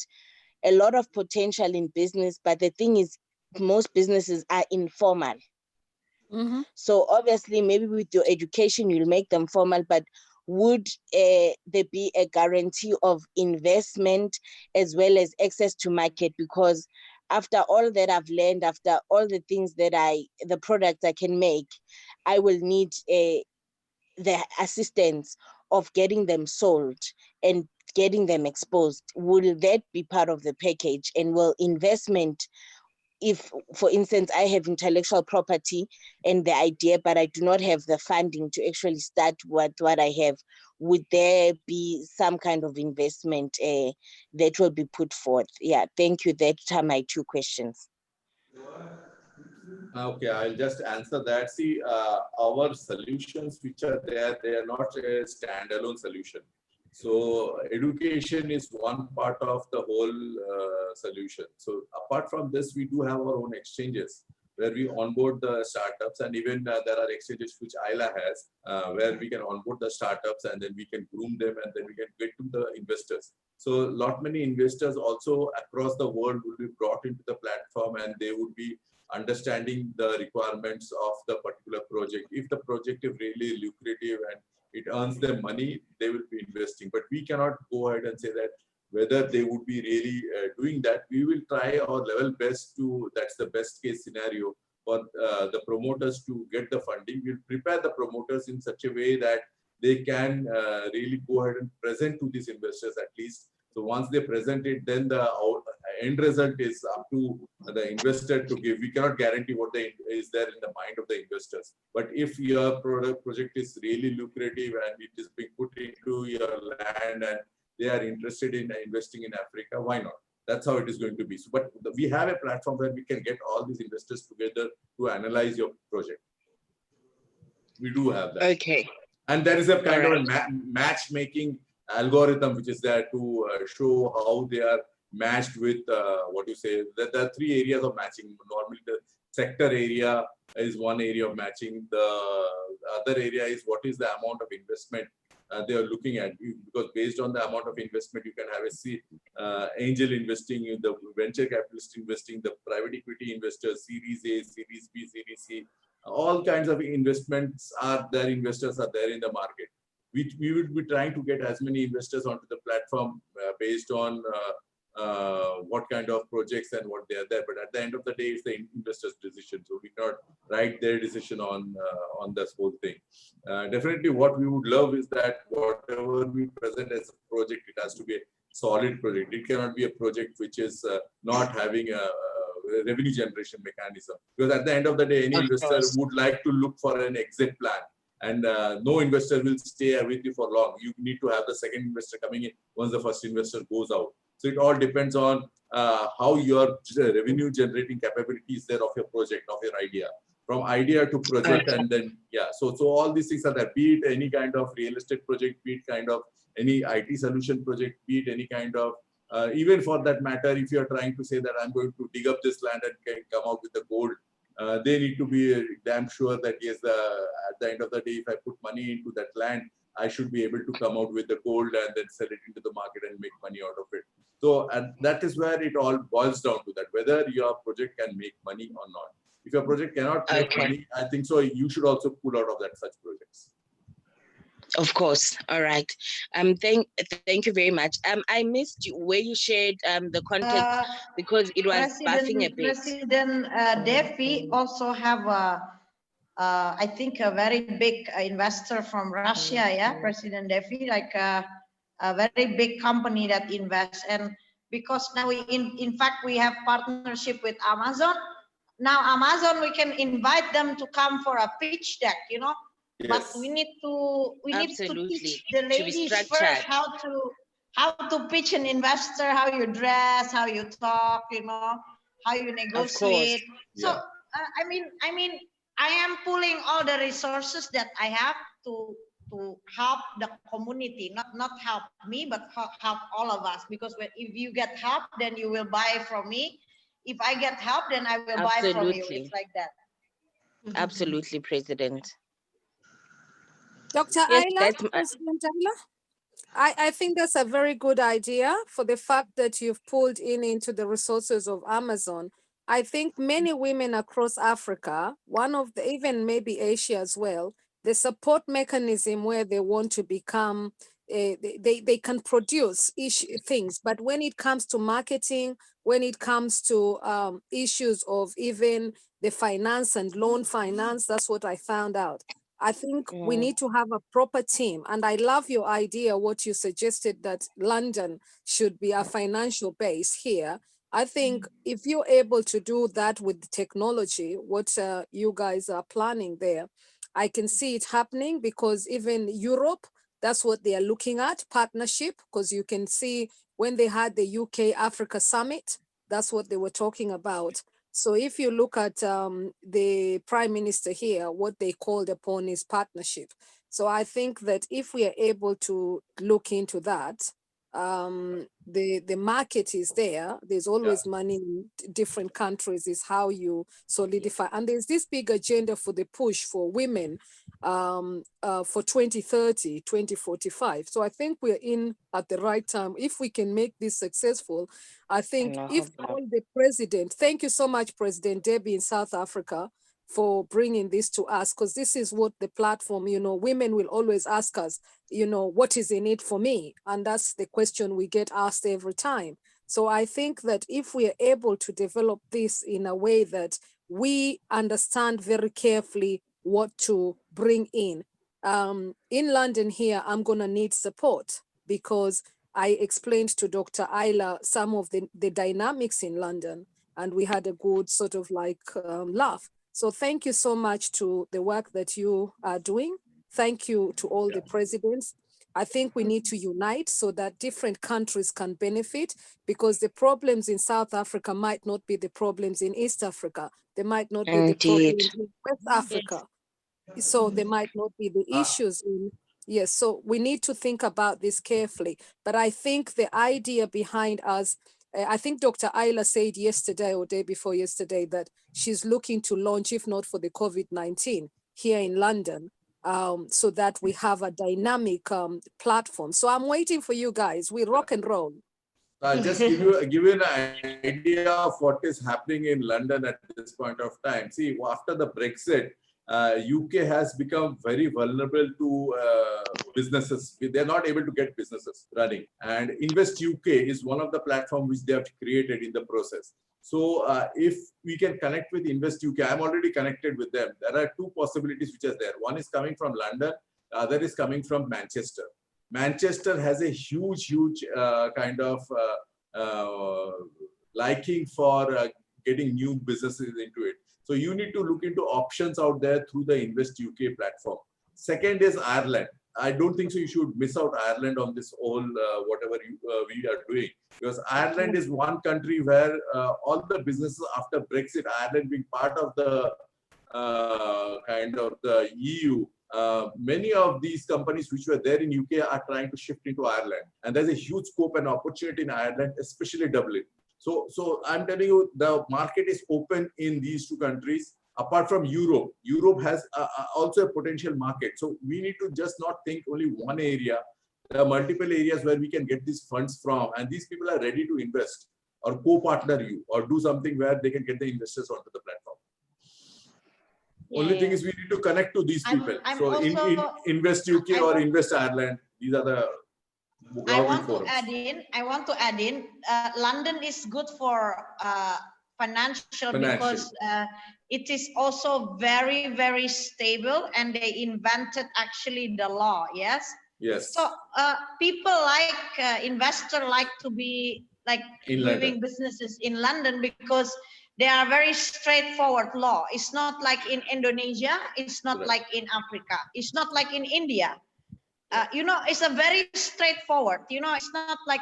a lot of potential in business, but the thing is, most businesses are informal. Mm-hmm. So obviously, maybe with your education, you'll make them formal, but would there be a guarantee of investment as well as access to market? Because after all that I've learned, after all the things that the products I can make, I will need the assistance of getting them sold and getting them exposed. Will that be part of the package? And will investment, if, for instance, I have intellectual property and the idea, but I do not have the funding to actually start what I have, would there be some kind of investment that will be put forth? Yeah, thank you. That are my two questions. Okay, I'll just answer that. See, our solutions which are there, they are not a standalone solution. So education is one part of the whole solution. So apart from this, we do have our own exchanges where we onboard the startups, and even there are exchanges which ILA has where we can onboard the startups and then we can groom them and then we can get to the investors. So many investors also across the world will be brought into the platform and they would be understanding the requirements of the particular project. If the project is really lucrative and it earns them money, they will be investing. But we cannot go ahead and say that whether they would be really doing that. We will try our level best to, that's the best case scenario for the promoters to get the funding. We'll prepare the promoters in such a way that they can really go ahead and present to these investors at least. So once they present it, then the end result is up to the investor to give. We cannot guarantee what is there in the mind of the investors. But if your project is really lucrative and it is being put into your land and they are interested in investing in Africa, why not? That's how it is going to be. So, but we have a platform where we can get all these investors together to analyze your project. We do have that. Okay. And there is a kind of a matchmaking algorithm which is there to show how they are matched with what you say. There are three areas of matching. Normally, the sector area is one area of matching. The other area is what is the amount of investment they are looking at, because based on the amount of investment, you can have a angel investing, the venture capitalist investing, the private equity investors, Series A, Series B, Series C. All kinds of investments are there. Investors are there in the market. We would be trying to get as many investors onto the platform based on what kind of projects and what they are there. But at the end of the day, it's the investor's decision. So we cannot write their decision on this whole thing. Definitely what we would love is that whatever we present as a project, it has to be a solid project. It cannot be a project which is not having a revenue generation mechanism. Because at the end of the day, any investor would like to look for an exit plan. And no investor will stay with you for long. You need to have the second investor coming in once the first investor goes out. So it all depends on how your revenue generating capability is there of your project, of your idea. From idea to project, and then, yeah. So all these things are there. Be it any kind of real estate project, be it kind of any IT solution project, be it any kind of, even for that matter, if you are trying to say that I'm going to dig up this land and can come out with the gold, they need to be damn sure that yes, at the end of the day, if I put money into that land, I should be able to come out with the gold and then sell it into the market and make money out of it. So that is where it all boils down to that, whether your project can make money or not. If your project cannot make money, I think so you should also pull out of that such projects. Of course. All right. Thank you very much. I missed where you shared the contact because it was buffing a bit. President DevI also have I think a very big investor from Russia, yeah, President DevI, like a very big company that invests. And because now in fact we have partnership with Amazon. Now Amazon, we can invite them to come for a pitch deck, you know. Yes. But we need to teach the ladies first how to pitch an investor, how you dress, how you talk, you know, how you negotiate. So I am pulling all the resources that I have to help the community, not help me, but help all of us. Because if you get help, then you will buy from me. If I get help, then I will buy from you. It's like that. Absolutely, President. Dr. Yes, Ayla, that's President Ayla? I think that's a very good idea for the fact that you've pulled into the resources of Amazon. I think many women across Africa, one of the, even maybe Asia as well, the support mechanism where they want to become, they can produce things, but when it comes to marketing, when it comes to issues of even the finance and loan finance, that's what I found out. I think we need to have a proper team. And I love your idea, what you suggested, that London should be a financial base here. I think if you're able to do that with technology, what you guys are planning there, I can see it happening, because even Europe, that's what they are looking at, partnership, because you can see when they had the UK Africa Summit, that's what they were talking about. So if you look at the Prime Minister here, what they called upon is partnership. So I think that if we are able to look into that, the market is there. There's always money in different countries, is how you solidify. And there's this big agenda for the push for women for 2030, 2045. So I think we're in at the right time. If we can make this successful, I think if all the president, thank you so much, President Debbie in South Africa, for bringing this to us, because this is what the platform, you know, women will always ask us, you know, what is in it for me? And that's the question we get asked every time. So I think that if we are able to develop this in a way that we understand very carefully what to bring in London here, I'm going to need support, because I explained to Dr. Ayla some of the dynamics in London, and we had a good sort of like laugh. So thank you so much to the work that you are doing. Thank you to all the presidents. I think we need to unite so that different countries can benefit, because the problems in South Africa might not be the problems in East Africa. They might not be the problems in West Africa. So there might not be the issues in, yes. So we need to think about this carefully. But I think the idea behind us, I think Dr. Ayla said yesterday or day before yesterday that she's looking to launch, if not for the COVID-19, here in London, so that we have a dynamic platform. So I'm waiting for you guys. We rock and roll. I'll just give you an idea of what is happening in London at this point of time. See, after the Brexit, UK has become very vulnerable to businesses. They're not able to get businesses running. And Invest UK is one of the platforms which they have created in the process. So if we can connect with Invest UK, I'm already connected with them. There are two possibilities which are there. One is coming from London, the other is coming from Manchester. Manchester has a huge kind of liking for getting new businesses into it. So you need to look into options out there through the Invest UK platform. Second is Ireland. I don't think so you should miss out Ireland on this whole whatever we are doing, because Ireland is one country where all the businesses after Brexit, Ireland being part of the kind of the EU, many of these companies which were there in UK are trying to shift into Ireland, and there's a huge scope and opportunity in Ireland, especially Dublin. So I'm telling you, the market is open in these two countries. Apart from Europe, Europe has also a potential market. So we need to just not think only one area. There are multiple areas where we can get these funds from, and these people are ready to invest or co-partner you or do something where they can get the investors onto the platform. Only thing is we need to connect to these people. So in Invest UK or Invest Ireland, these are the I want to add in, London is good for financial because it is also very, very stable, and they invented actually the law. Yes. Yes. So people like investor like to be like doing businesses in London because they are very straightforward law. It's not like in Indonesia. It's not like in Africa. It's not like in India. You know, it's a very straightforward. You know, it's not like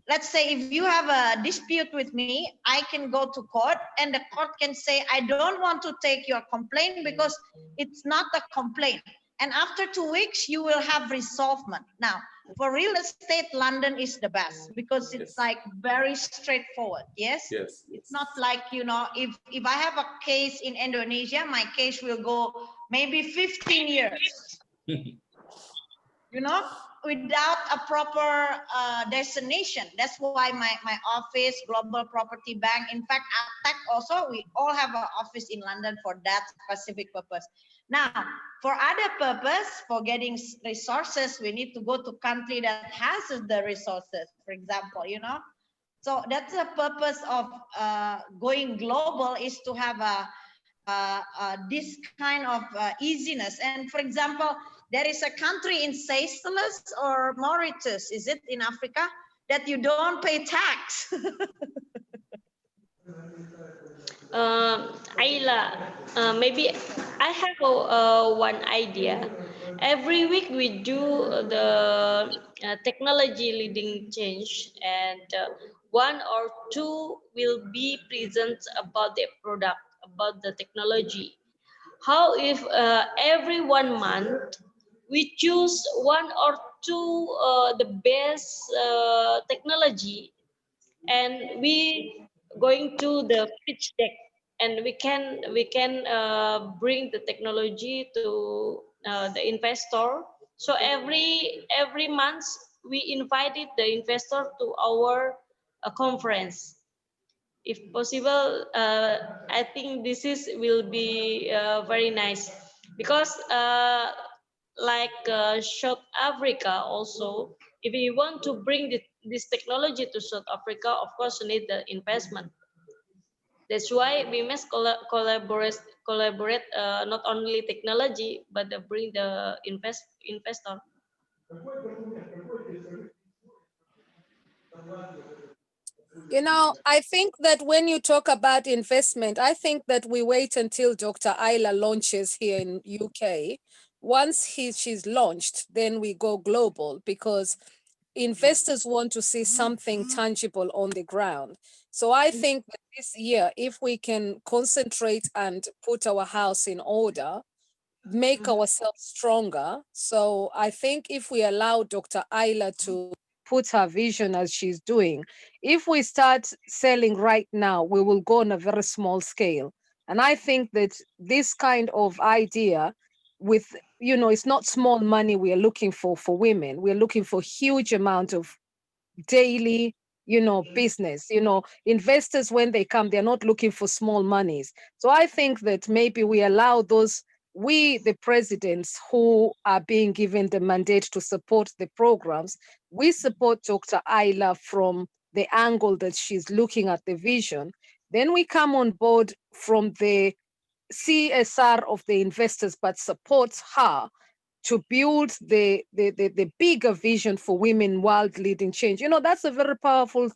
let's say if you have a dispute with me, I can go to court and the court can say, I don't want to take your complaint because it's not a complaint. And after 2 weeks, you will have resolvement. Now, for real estate, London is the best because it's like very straightforward. Yes. It's not like, you know, if I have a case in Indonesia, my case will go maybe 15 years. You know, without a proper destination. That's why my office, Global Property Bank, in fact, Adtech also, we all have an office in London for that specific purpose. Now, for other purpose, for getting resources, we need to go to country that has the resources, for example, you know. So that's the purpose of going global, is to have this kind of easiness. And for example, there is a country in Seychelles or Mauritius, is it in Africa, that you don't pay tax? Ayla, maybe I have one idea. Every week we do the technology leading change, and one or two will be present about their product, about the technology. How if every 1 month we choose one or two the best technology, and we going to the pitch deck, and we can bring the technology to the investor. So every month we invited the investor to our conference. If possible, I think this will be very nice, because like South Africa also, if you want to bring this technology to South Africa, of course you need the investment. That's why we must collaborate not only technology, but bring the investor. You know, I think that when you talk about investment, I think that we wait until Dr. Ayla launches here in UK. Once she's launched, then we go global, because investors want to see something tangible on the ground. So I think that this year, if we can concentrate and put our house in order, make ourselves stronger. So I think if we allow Dr. Ayla to put her vision as she's doing, if we start selling right now, we will go on a very small scale. And I think that this kind of idea with, you know, it's not small money we are looking for women. We're looking for huge amount of daily, you know, business. You know, investors, when they come, they're not looking for small monies. So I think that maybe we allow those, we, the presidents who are being given the mandate to support the programs, we support Dr. Ayla from the angle that she's looking at the vision. Then we come on board from the CSR of the investors, but supports her to build the bigger vision for women world leading change. You know, that's a very powerful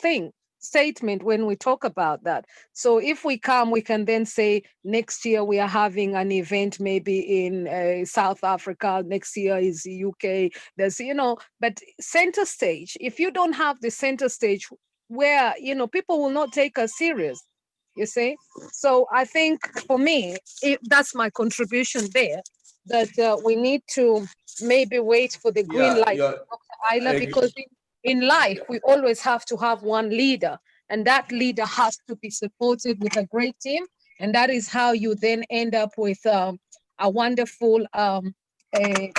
statement when we talk about that. So if we come, we can then say next year we are having an event maybe in South Africa, next year is UK, there's, you know, but center stage, if you don't have the center stage where, you know, people will not take us serious, you see? So I think for me, that's my contribution there, that we need to maybe wait for the green light, Dr. Ayla, because in life, we always have to have one leader, and that leader has to be supported with a great team. And that is how you then end up with a wonderful,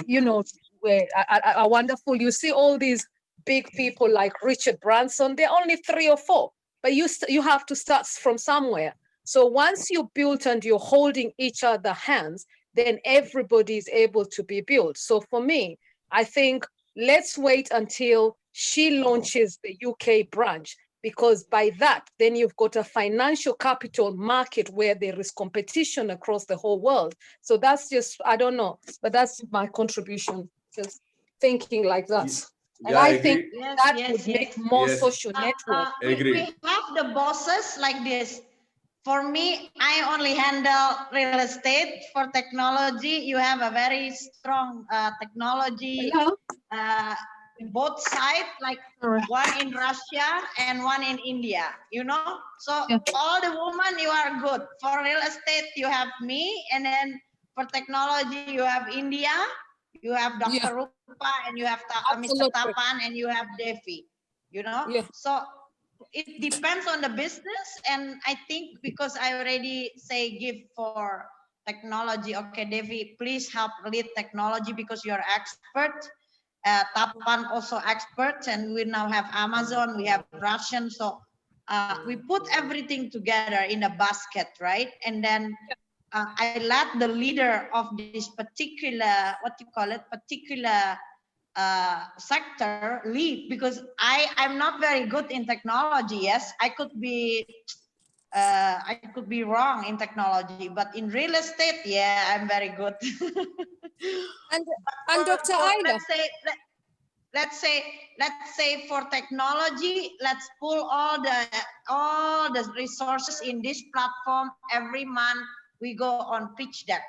you know, a wonderful, you see all these big people like Richard Branson, they're only 3 or 4, but you have to start from somewhere. So once you build and you're holding each other hands, then everybody is able to be built. So for me, I think let's wait until she launches the UK branch, because by that, then you've got a financial capital market where there is competition across the whole world. So that's just, I don't know, but that's my contribution, just thinking like that. And I think that would make more social networks. We have the bosses like this. For me, I only handle real estate. For technology, you have a very strong technology both sides, like one in Russia and one in India, you know. So all the women, you are good. For real estate, you have me, and then for technology, you have India, you have Dr. Rupa, and you have Mr. Tapan, and you have DevI, you know. So it depends on the business, and I think because I already say give for technology, okay, DevI, please help lead technology because you're expert. Tapan also experts, and we now have Amazon, we have Russian, so we put everything together in a basket, right? And then I let the leader of this particular, what you call it, particular sector lead, because I'm not very good in technology. Yes, I could be wrong in technology, but in real estate, yeah, I'm very good. and Dr. Ayla, let's say for technology, let's pull all the resources in this platform. Every month we go on pitch deck.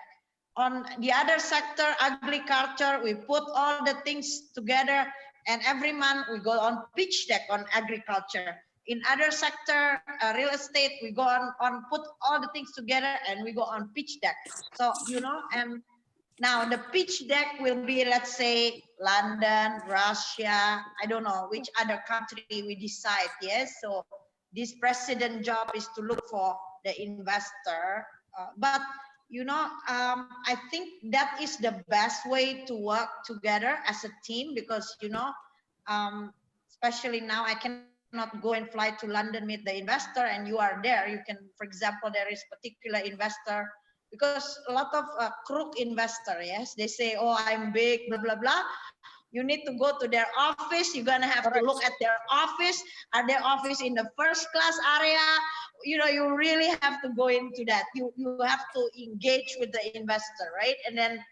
On the other sector, agriculture, we put all the things together, and every month we go on pitch deck on agriculture. In other sector, real estate, we go on put all the things together and we go on pitch deck. So, you know, and now the pitch deck will be, let's say, London, Russia, I don't know which other country we decide, yes? So this president job is to look for the investor. But, you know, I think that is the best way to work together as a team because, you know, especially now I cannot go and fly to London, meet the investor, and you are there. You can, for example, there is particular investor, because a lot of crook investor, yes, they say, oh, I'm big, blah, blah, blah. You need to go to their office. You're going to have to look at their office. Are their office in the first class area? You know, you really have to go into that. You have to engage with the investor, right? And then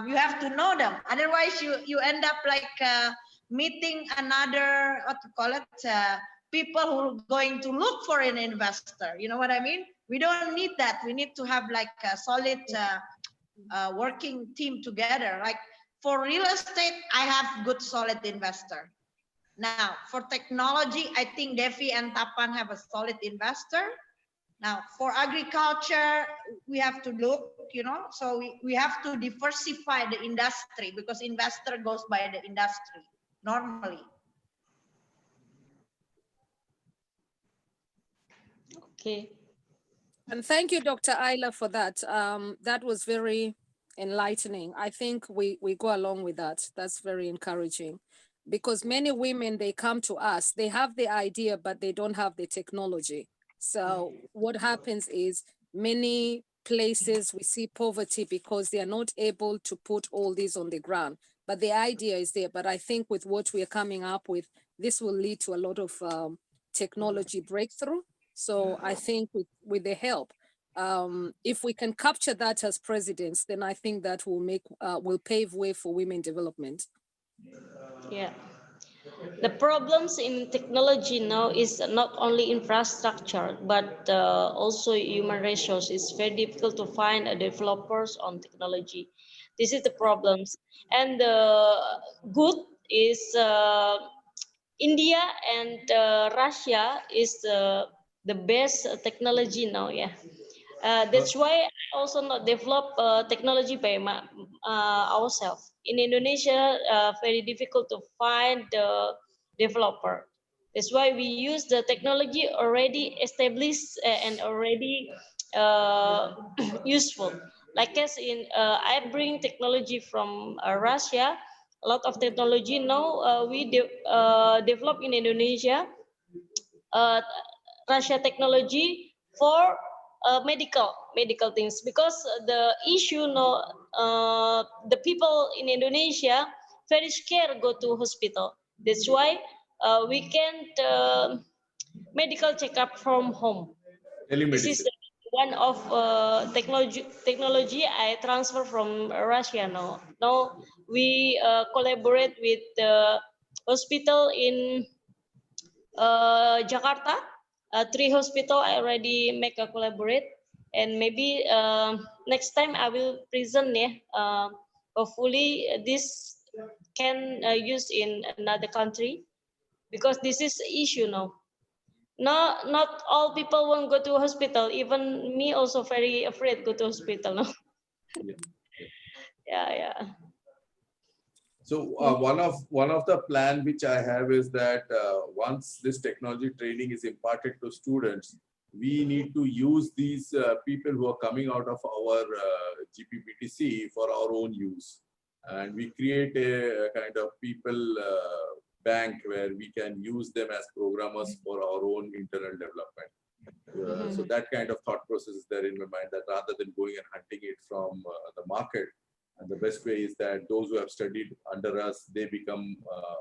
you have to know them. Otherwise, you end up like meeting another, what to call it, people who are going to look for an investor. You know what I mean? We don't need that. We need to have like a solid working team together. Like for real estate, I have good solid investor. Now for technology, I think DevI and Tapan have a solid investor. Now for agriculture, we have to look, you know, so we have to diversify the industry because investor goes by the industry normally. Okay. And thank you, Dr. Ayla, for that. That was very enlightening. I think we go along with that. That's very encouraging because many women, they come to us, they have the idea, but they don't have the technology. So what happens is many places we see poverty because they are not able to put all this on the ground. But the idea is there. But I think with what we are coming up with, this will lead to a lot of technology breakthrough. So I think with the help, if we can capture that as presidents, then I think that will pave way for women development. Yeah. The problems in technology now is not only infrastructure, but also human resources. It's very difficult to find developers on technology. This is the problems. And the good is India and Russia is the best technology now, yeah. That's why I also not develop technology by ourselves. In Indonesia, very difficult to find the developer. That's why we use the technology already established and already useful. Like as in, I bring technology from Russia. A lot of technology now we develop in Indonesia. Russia technology for medical things, because the issue the people in Indonesia very scared go to hospital. That's why we can't medical checkup from home. This is one of technology I transfer from Russia now. Now we collaborate with the hospital in Jakarta. 3 hospital I already make a collaborate, and maybe next time I will present, yeah. Hopefully this can use in another country? Because this is the issue now. Not all people won't go to hospital. Even me also very afraid go to hospital now. Yeah. So one of the plan which I have is that once this technology training is imparted to students, we need to use these people who are coming out of our GPPTC for our own use, and we create a kind of people bank where we can use them as programmers for our own internal development. So that kind of thought process is there in my mind, that rather than going and hunting it from the market, and the best way is that those who have studied under us, they become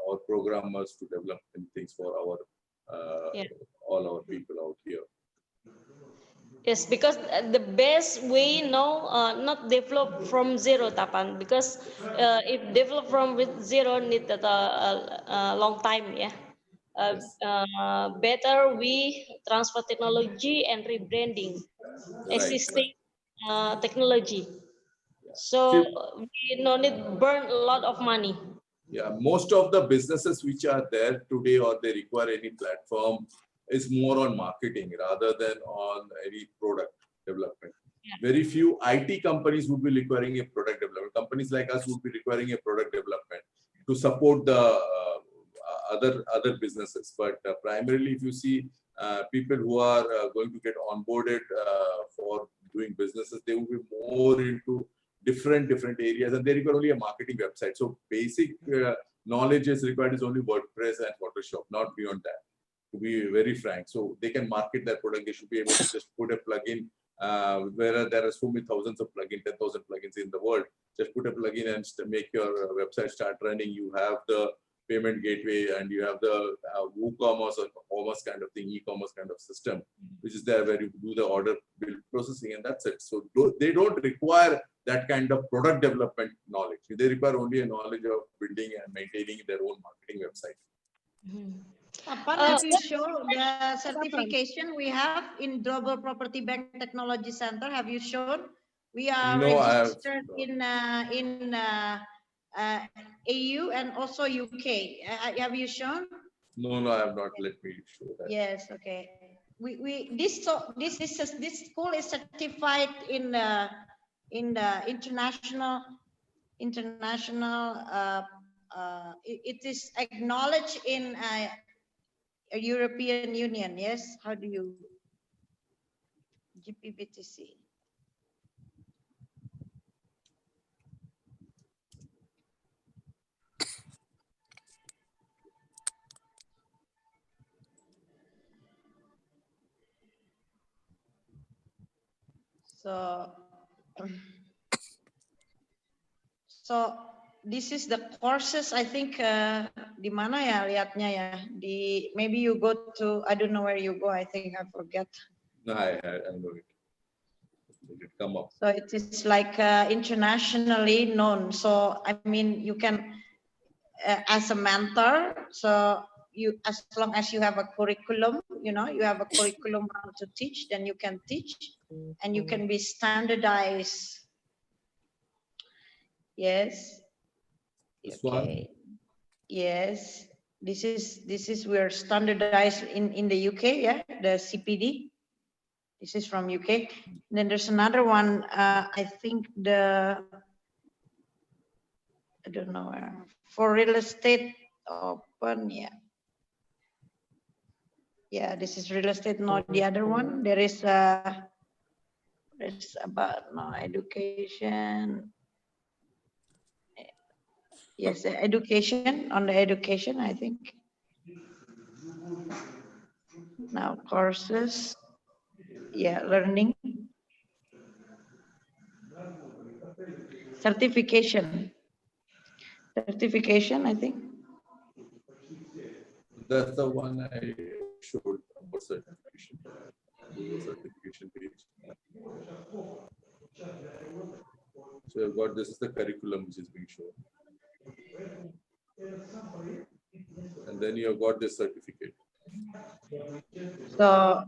our programmers to develop things for our all our people out here. Yes, because the best way now, not develop from zero, Tapan, because if develop from zero need a long time, yeah. Better we transfer technology and rebranding existing technology. So we no need burn a lot of money. Yeah, most of the businesses which are there today, or they require any platform, is more on marketing rather than on any product development. Very few IT companies would be requiring a product development. Companies like us would be requiring a product development to support the other businesses. But primarily, if you see people who are going to get onboarded for doing businesses, they will be more into different areas, and they require only a marketing website. So basic knowledge is required is only WordPress and Photoshop, not beyond that, to be very frank. So they can market their product. They should be able to just put a plugin where there are so many thousands of plugins, 10,000 plugins in the world. Just put a plugin and make your website start running. You have the payment gateway, and you have the WooCommerce or commerce kind of thing, e-commerce kind of system, which is there where you do the order build processing, and that's it. So they don't require that kind of product development knowledge. They require only a knowledge of building and maintaining their own marketing website. Tapan, have you shown the certification we have in Global Property Bank Technology Center? Have you shown? We are registered in AU and also UK. Have you shown? No, I have not. Let me show that. Yes, okay. This school is certified in the international. It is acknowledged in a European Union. Yes. How do you GPPTC? So this is the courses. I think di mana ya lihatnya ya? Maybe you go to, I don't know where you go. I think I forget. No, I know it. It come up. So it is like internationally known. So I mean, you can as a mentor. So as long as you have a curriculum, you have a curriculum to teach, then you can teach, and you can be standardized. Yes. This okay. one? Yes. This is we're standardized in the UK. Yeah, the CPD. This is from UK. And then there's another one. I think I don't know where, for real estate open. Yeah. Yeah, this is real estate. Not the other one. There's about education. Yes, education, on the education, I think. Now courses, yeah, learning. Certification, I think. That's the one I showed about certification. Certification page. So I've got, this is the curriculum which is being shown. And then you have got this certificate. So,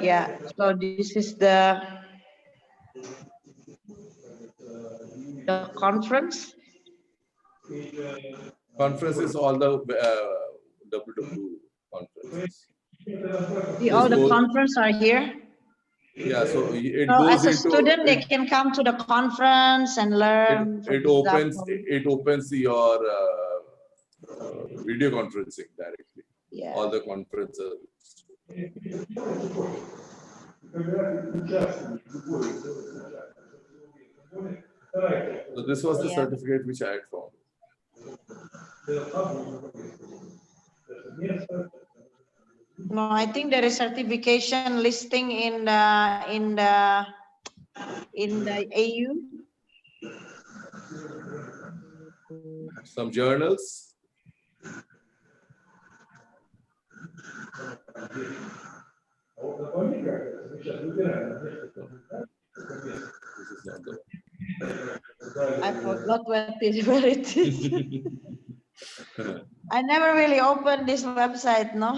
yeah, so this is the conference. Conferences, all the WW conferences. All the goes- conference are here. Yeah, so it So goes as a into student, they can come to the conference and learn. for it opens example. your video conferencing directly. Yeah. All the conferences. So this was the Yeah. certificate which I had found. No, I think there is certification listing in the AU. Some journals. This is not the one. I forgot where it is. I never really opened this website, no.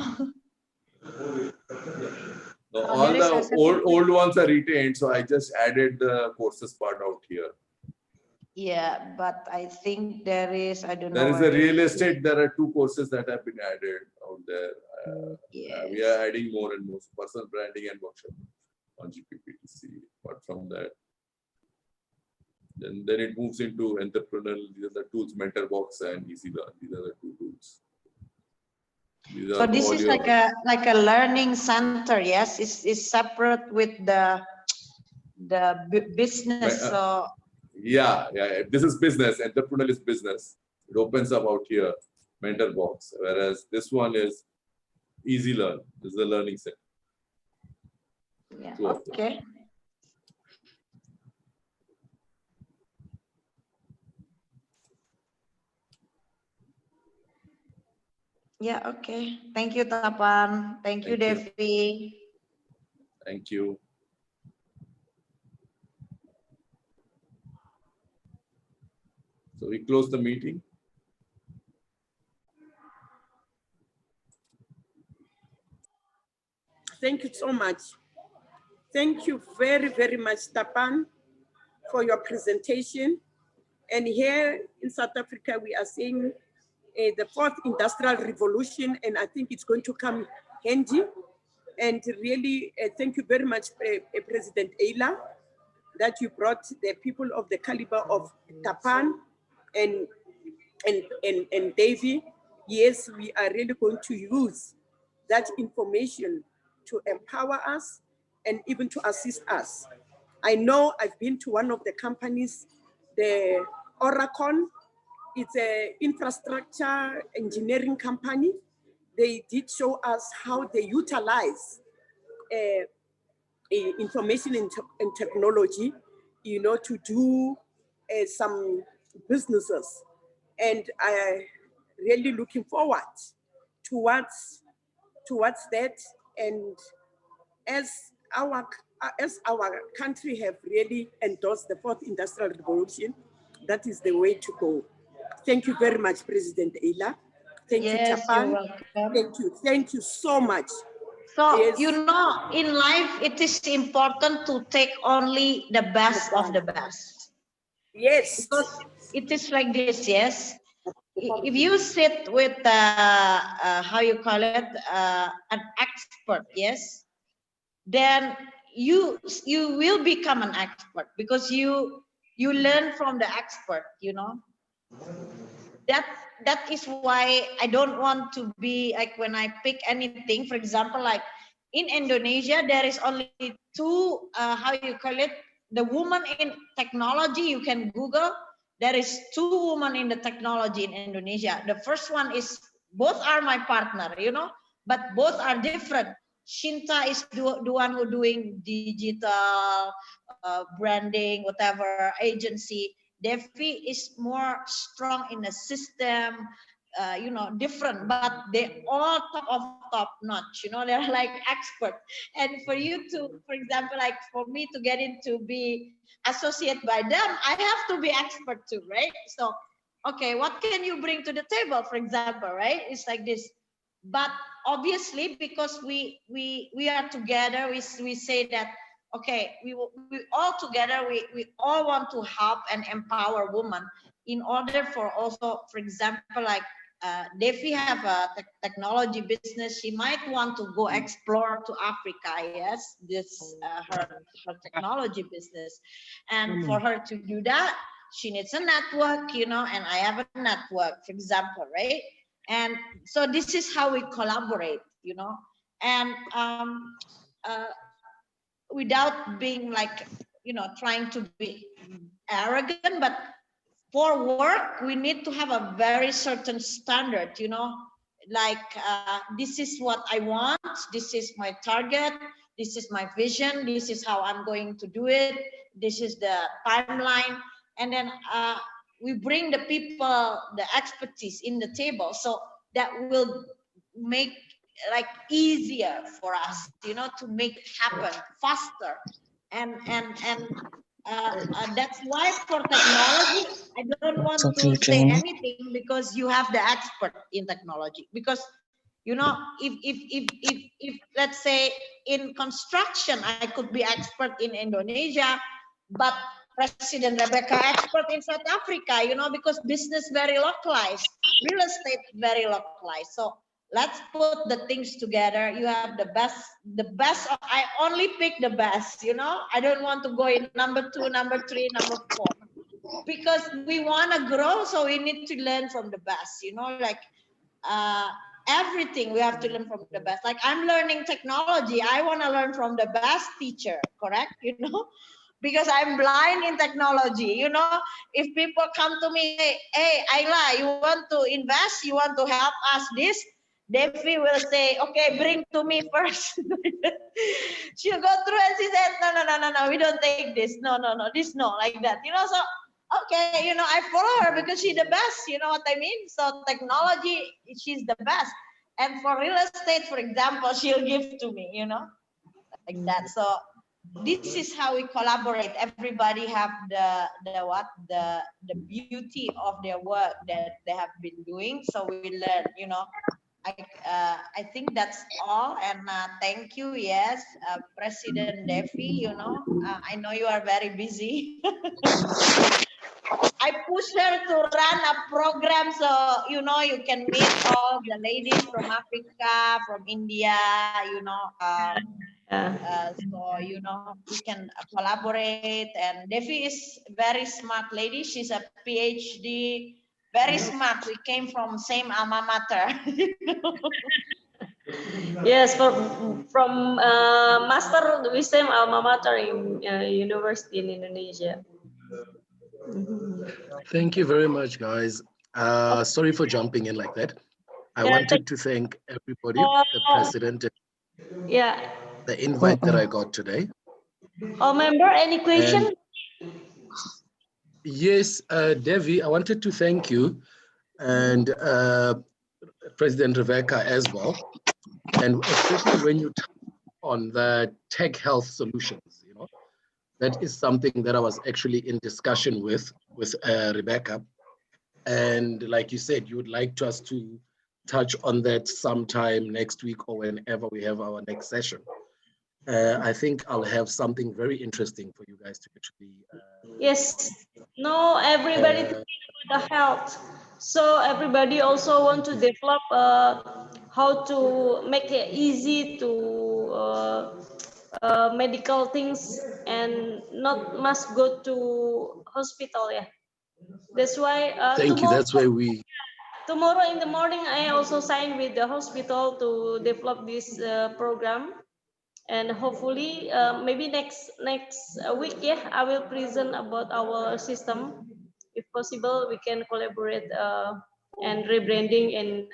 No, Oh, all there is the a certificate. old ones are retained, so I just added the courses part out here. Yeah, but I think there is, I don't know. There is where a real it is. estate. There are 2 courses that have been added out there. We Yes. are adding more and more personal branding and workshop on GPPTC. Apart from that, then it moves into entrepreneurial. These are the tools: Mentor Box and Easy Learn. These are the 2 tools. These So are this all is your- like a learning center, yes? It's separate with the business. So yeah. This is business. Entrepreneurial is business. It opens up out here, Mentor Box. Whereas this one is Easy Learn. This is the learning center. yeah, 2 of them. okay. Yeah, okay. Thank you, Tapan. Thank you, Thank you. DevI. Thank you. So we close the meeting. Thank you so much. Thank you very, very much, Tapan, for your presentation. And here in South Africa, we are seeing the 4th industrial revolution, and I think it's going to come handy. And really, thank you very much, President Ayla, that you brought the people of the caliber of Tapan and DevI. Yes, we are really going to use that information to empower us and even to assist us. I know I've been to one of the companies, the Oracon. It's an infrastructure engineering company. They did show us how they utilize information and technology, you know, to do some businesses. And I really looking forward towards that. And as our country have really endorsed the 4th industrial revolution, that is the way to go. Thank you very much, President Ayla. Thank you, Yes, you're Tapan. welcome. Thank you so much. So, Yes. you know, in life, it is important to take only the best of the best. Yes. Because it is like this, yes. If you sit with, how you call it, an expert, yes, then you will become an expert because you learn from the expert, you know. That is why I don't want to be like when I pick anything, for example, like in Indonesia, there is only 2, how you call it, the woman in technology, you can Google, there is 2 women in the technology in Indonesia. The first one is, both are my partner, you know, but both are different. Shinta is the one who doing digital branding, whatever, agency. DevI is more strong in the system, you know, different, but they all top notch, you know, they're like expert. And for you to, for example, like for me to get into be associated by them, I have to be expert too, right? So, okay, what can you bring to the table, for example, right? It's like this. But obviously, because we are together, we say that, okay, we all together, we all want to help and empower women. in order for also, for example, like Devi have a technology business, she might want to go explore to Africa, yes, this her technology business. And for her to do that, she needs a network, you know, and I have a network, for example, right? And so this is how we collaborate, you know, and without being like, you know, trying to be arrogant, but for work, we need to have a very certain standard, you know, like this is what I want, this is my target, this is my vision, this is how I'm going to do it, this is the timeline. And then we bring the people, the expertise in the table, so that will make like easier for us, you know, to make it happen faster. And that's why for technology, I don't want to say anything because you have the expert in technology. Because, you know, if let's say in construction, I could be expert in Indonesia, but President Rebecca expert in South Africa, you know, because business very localized, real estate very localized. So let's put the things together. You have the best. I only pick the best, you know. I don't want to go in number 2, number 3, number 4, because we want to grow. So we need to learn from the best, you know, like everything we have to learn from the best. Like I'm learning technology. I want to learn from the best teacher, correct? You know, because I'm blind in technology, you know. If people come to me, hey, Ayla, you want to invest? You want to help us this? Devi will say, okay, bring to me first. She'll go through and she said, no, we don't take this. No, this no, like that. You know, so, okay, you know, I follow her because she's the best, you know what I mean? So technology, she's the best. And for real estate, for example, she'll give to me, you know, like that. So this is how we collaborate. Everybody have the beauty of their work that they have been doing. So we learn, you know. I think that's all, and thank you. Yes, President Devi, you know, I know you are very busy. I push her to run a program, so you know you can meet all the ladies from Africa, from India, you know. So you know we can collaborate. And Devi is very smart lady. She's a PhD. Very smart. We came from same alma mater. Yes, from master we same alma mater in university in Indonesia. Thank you very much, guys. Sorry for jumping in like that. I wanted to thank everybody, the president, the invite that I got today. Oh, member, any question? And yes, Devi, I wanted to thank you and President Rebecca as well. And especially when you touch on the tech health solutions, you know, that is something that I was actually in discussion with Rebecca. And like you said, you would like us to touch on that sometime next week or whenever we have our next session. I think I'll have something very interesting for you guys to actually. Yes. No, everybody thinking about the health. So everybody also want to develop how to make it easy to medical things and not must go to hospital. Yeah. That's why. Thank you. That's why we. Tomorrow in the morning, I also sign with the hospital to develop this program. And hopefully, maybe next week, I will present about our system. If possible, we can collaborate and rebranding in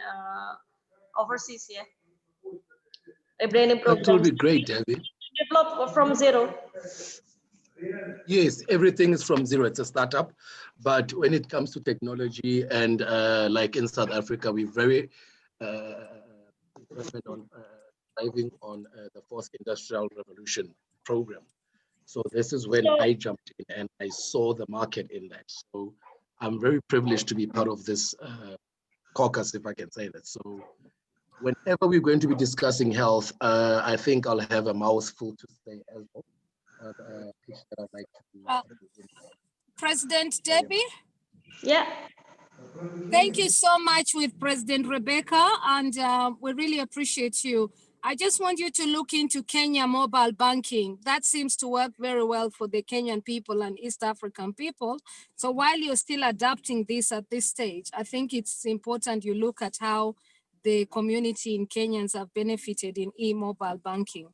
overseas. Yeah, rebranding program. That will be great, Debbie. Develop from zero. Yes, everything is from zero. It's a startup, but when it comes to technology and like in South Africa, we're very on driving on the fourth industrial revolution program. So this is when I jumped in and I saw the market in that. So I'm very privileged to be part of this caucus, if I can say that. So whenever we're going to be discussing health, I think I'll have a mouthful to say as well. Pitch that I'd like to President Debbie? Yeah. Thank you so much with President Rebecca, and we really appreciate you. I just want you to look into Kenya mobile banking. That seems to work very well for the Kenyan people and East African people. So while you're still adapting this at this stage, I think it's important you look at how the community in Kenyans have benefited in e-mobile banking.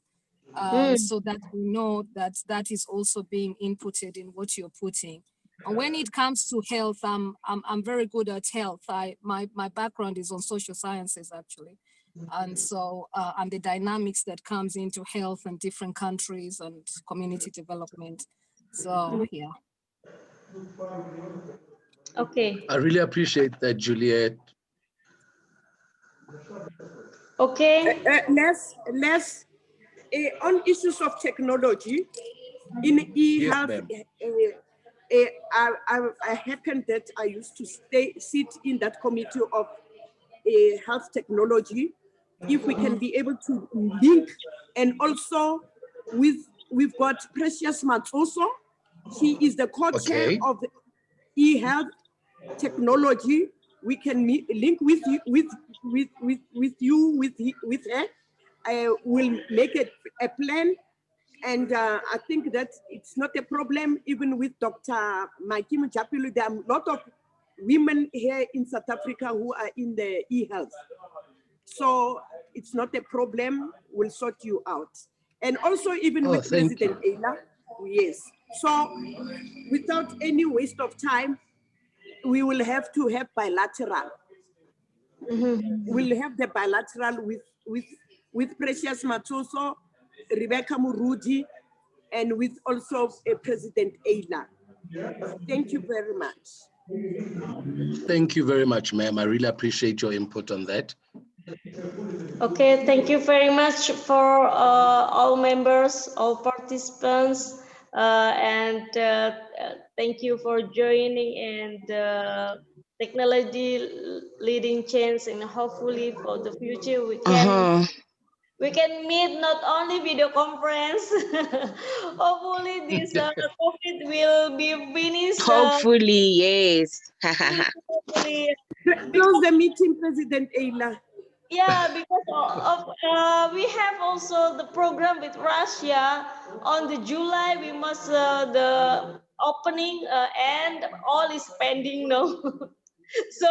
So that we know that that is also being inputted in what you're putting. And when it comes to health, I'm very good at health. My background is on social sciences actually. And so, and the dynamics that comes into health and different countries and community development. So, yeah. Okay. I really appreciate that, Juliet. Okay. Let's on issues of technology in e-health. I happened that I used to sit in that committee of health technology. If we can be able to link, and also we've got Precious Matoso. She is the co-chair of the e-health technology. We can link with you with her. I will make a plan, and I think that it's not a problem. Even with Dr. Maki Mujapulu, there are a lot of women here in South Africa who are in the e-health. So it's not a problem. We'll sort you out. And also even with President Erna, yes. So without any waste of time, we will have to have bilateral. We'll have the bilateral with Precious Matoso, Rebecca Murudi, and with also President Erna. Thank you very much. Thank you very much, ma'am. I really appreciate your input on that. Okay, thank you very much for all members, all participants, and thank you for joining and technology leading change, and hopefully for the future we can meet not only video conference. Hopefully this COVID will be finished. Hopefully, yes. Hopefully. Close the meeting, President Erna. Yeah, because of we have also the program with Russia on the July. We must the opening and all is pending now. So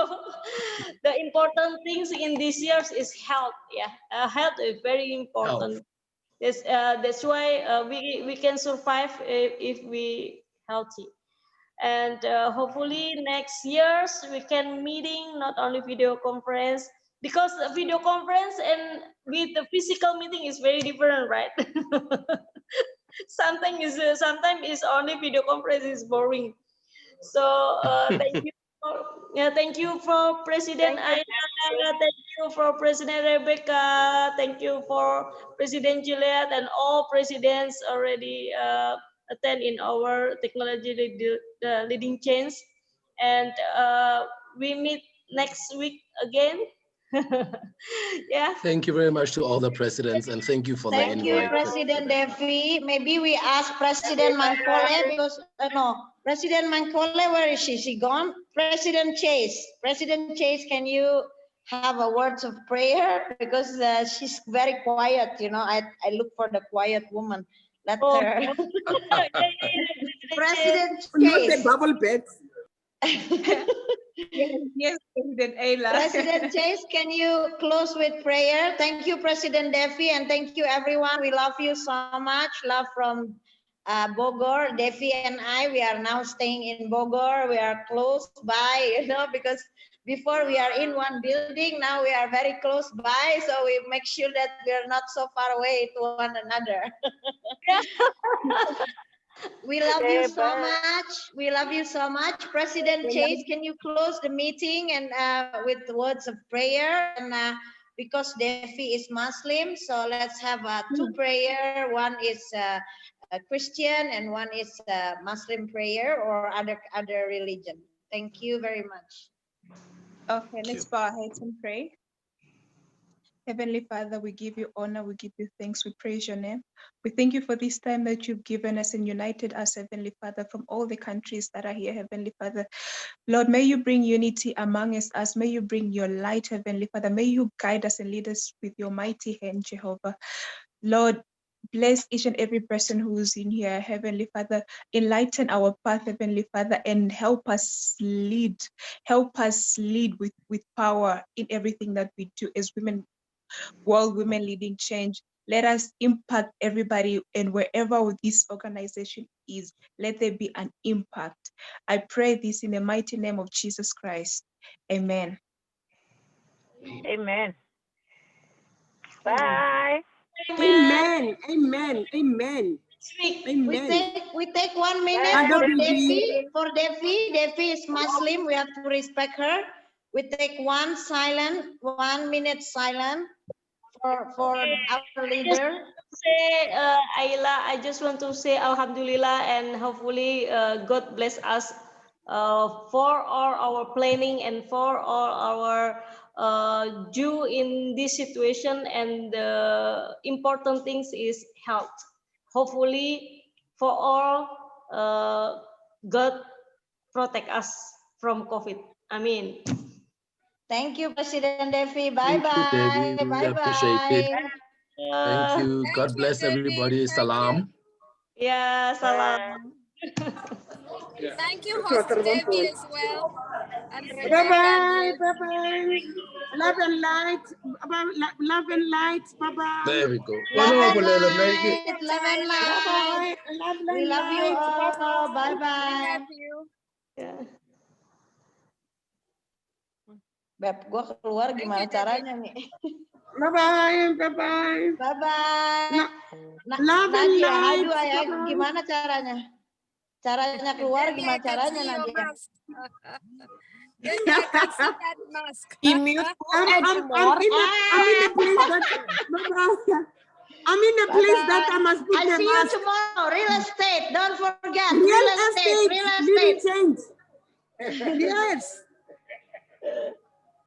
the important things in this year is health. Yeah, health is very important. That's why we can survive if we healthy. And hopefully next years we can meeting not only video conference, because the video conference and with the physical meeting is very different, right? Sometimes is only video conference is boring. So thank you. Thank you for President Ayana. Thank you for President Rebecca. Thank you for President Juliet and all presidents already attend in our technology leading change. And we meet next week again. Yeah. Thank you very much to all the presidents, and thank you for the invite. Thank you, President Devi. Maybe we ask President Mankole because no, President Mankole, where is she? She gone? President Chase, can you have a words of prayer, because she's very quiet. You know, I look for the quiet woman. Let her. President Chase. Not the bubble bed. Yes, President Ayla. President Chase, can you close with prayer? Thank you, President Devi, and thank you, everyone. We love you so much. Love from Bogor. Devi and I, we are now staying in Bogor. We are close by, you know, because before we are in one building, now we are very close by. So we make sure that we are not so far away to one another. We love you so much. We love you so much. President Chase, can you close the meeting and with words of prayer? And because Devi is Muslim, so let's have two prayer. One is a Christian and one is a Muslim prayer or other religion. Thank you very much. Okay, let's bow our heads and pray. Heavenly Father, we give you honor, we give you thanks, we praise your name. We thank you for this time that you've given us and united us, Heavenly Father, from all the countries that are here, Heavenly Father. Lord, may you bring unity among us. May you bring your light, Heavenly Father. May you guide us and lead us with your mighty hand, Jehovah. Lord, bless each and every person who's in here, Heavenly Father. Enlighten our path, Heavenly Father, and help us lead. Help us lead with power in everything that we do as women, World Women Leading Change. Let us impact everybody, and wherever this organization is, let there be an impact. I pray this in the mighty name of Jesus Christ. Amen. Amen. Bye. Amen. Amen. Amen. Amen. We take 1 minute Other for baby. Devi. Devi is Muslim. We have to respect her. We take 1 minute silent for our leader. Say, Ayla, I just want to say Alhamdulillah, and hopefully God bless us for all our planning and for all our due in this situation. And the important things is health. Hopefully, for all, God protect us from COVID. Amin. Thank you, President Devi. Thank you, Devi. Bye-bye. We appreciate it. Bye-bye. Thank you. Thank God you, bless Devi. everybody. Thank Salam. Ya, salam. you. Thank you, host Devi, as well. And Rebecca Bye-bye. and Bye-bye. Love and light. Love and light. Bye-bye. There we go. Love and Make it. light. Love and light. Bye-bye. Love We and love you light. all. Bye-bye. we Bye-bye. love you. Ya. Beb, gua keluar Thank gimana you, Devi. caranya nih? Bye-bye. Bye-bye. Bye-bye. Love and Nadia, how light. do I, Bye-bye. gimana caranya? Caranya keluar Devi, gimana I can caranya, see your Nadia? mask. Devi, I can see that mask. Immutable I'm anymore. in the place that I'm in the place that I must put I the see you mask. tomorrow. Real estate. Don't forget. Real Real estate. estate, Real leading estate. change. Yes.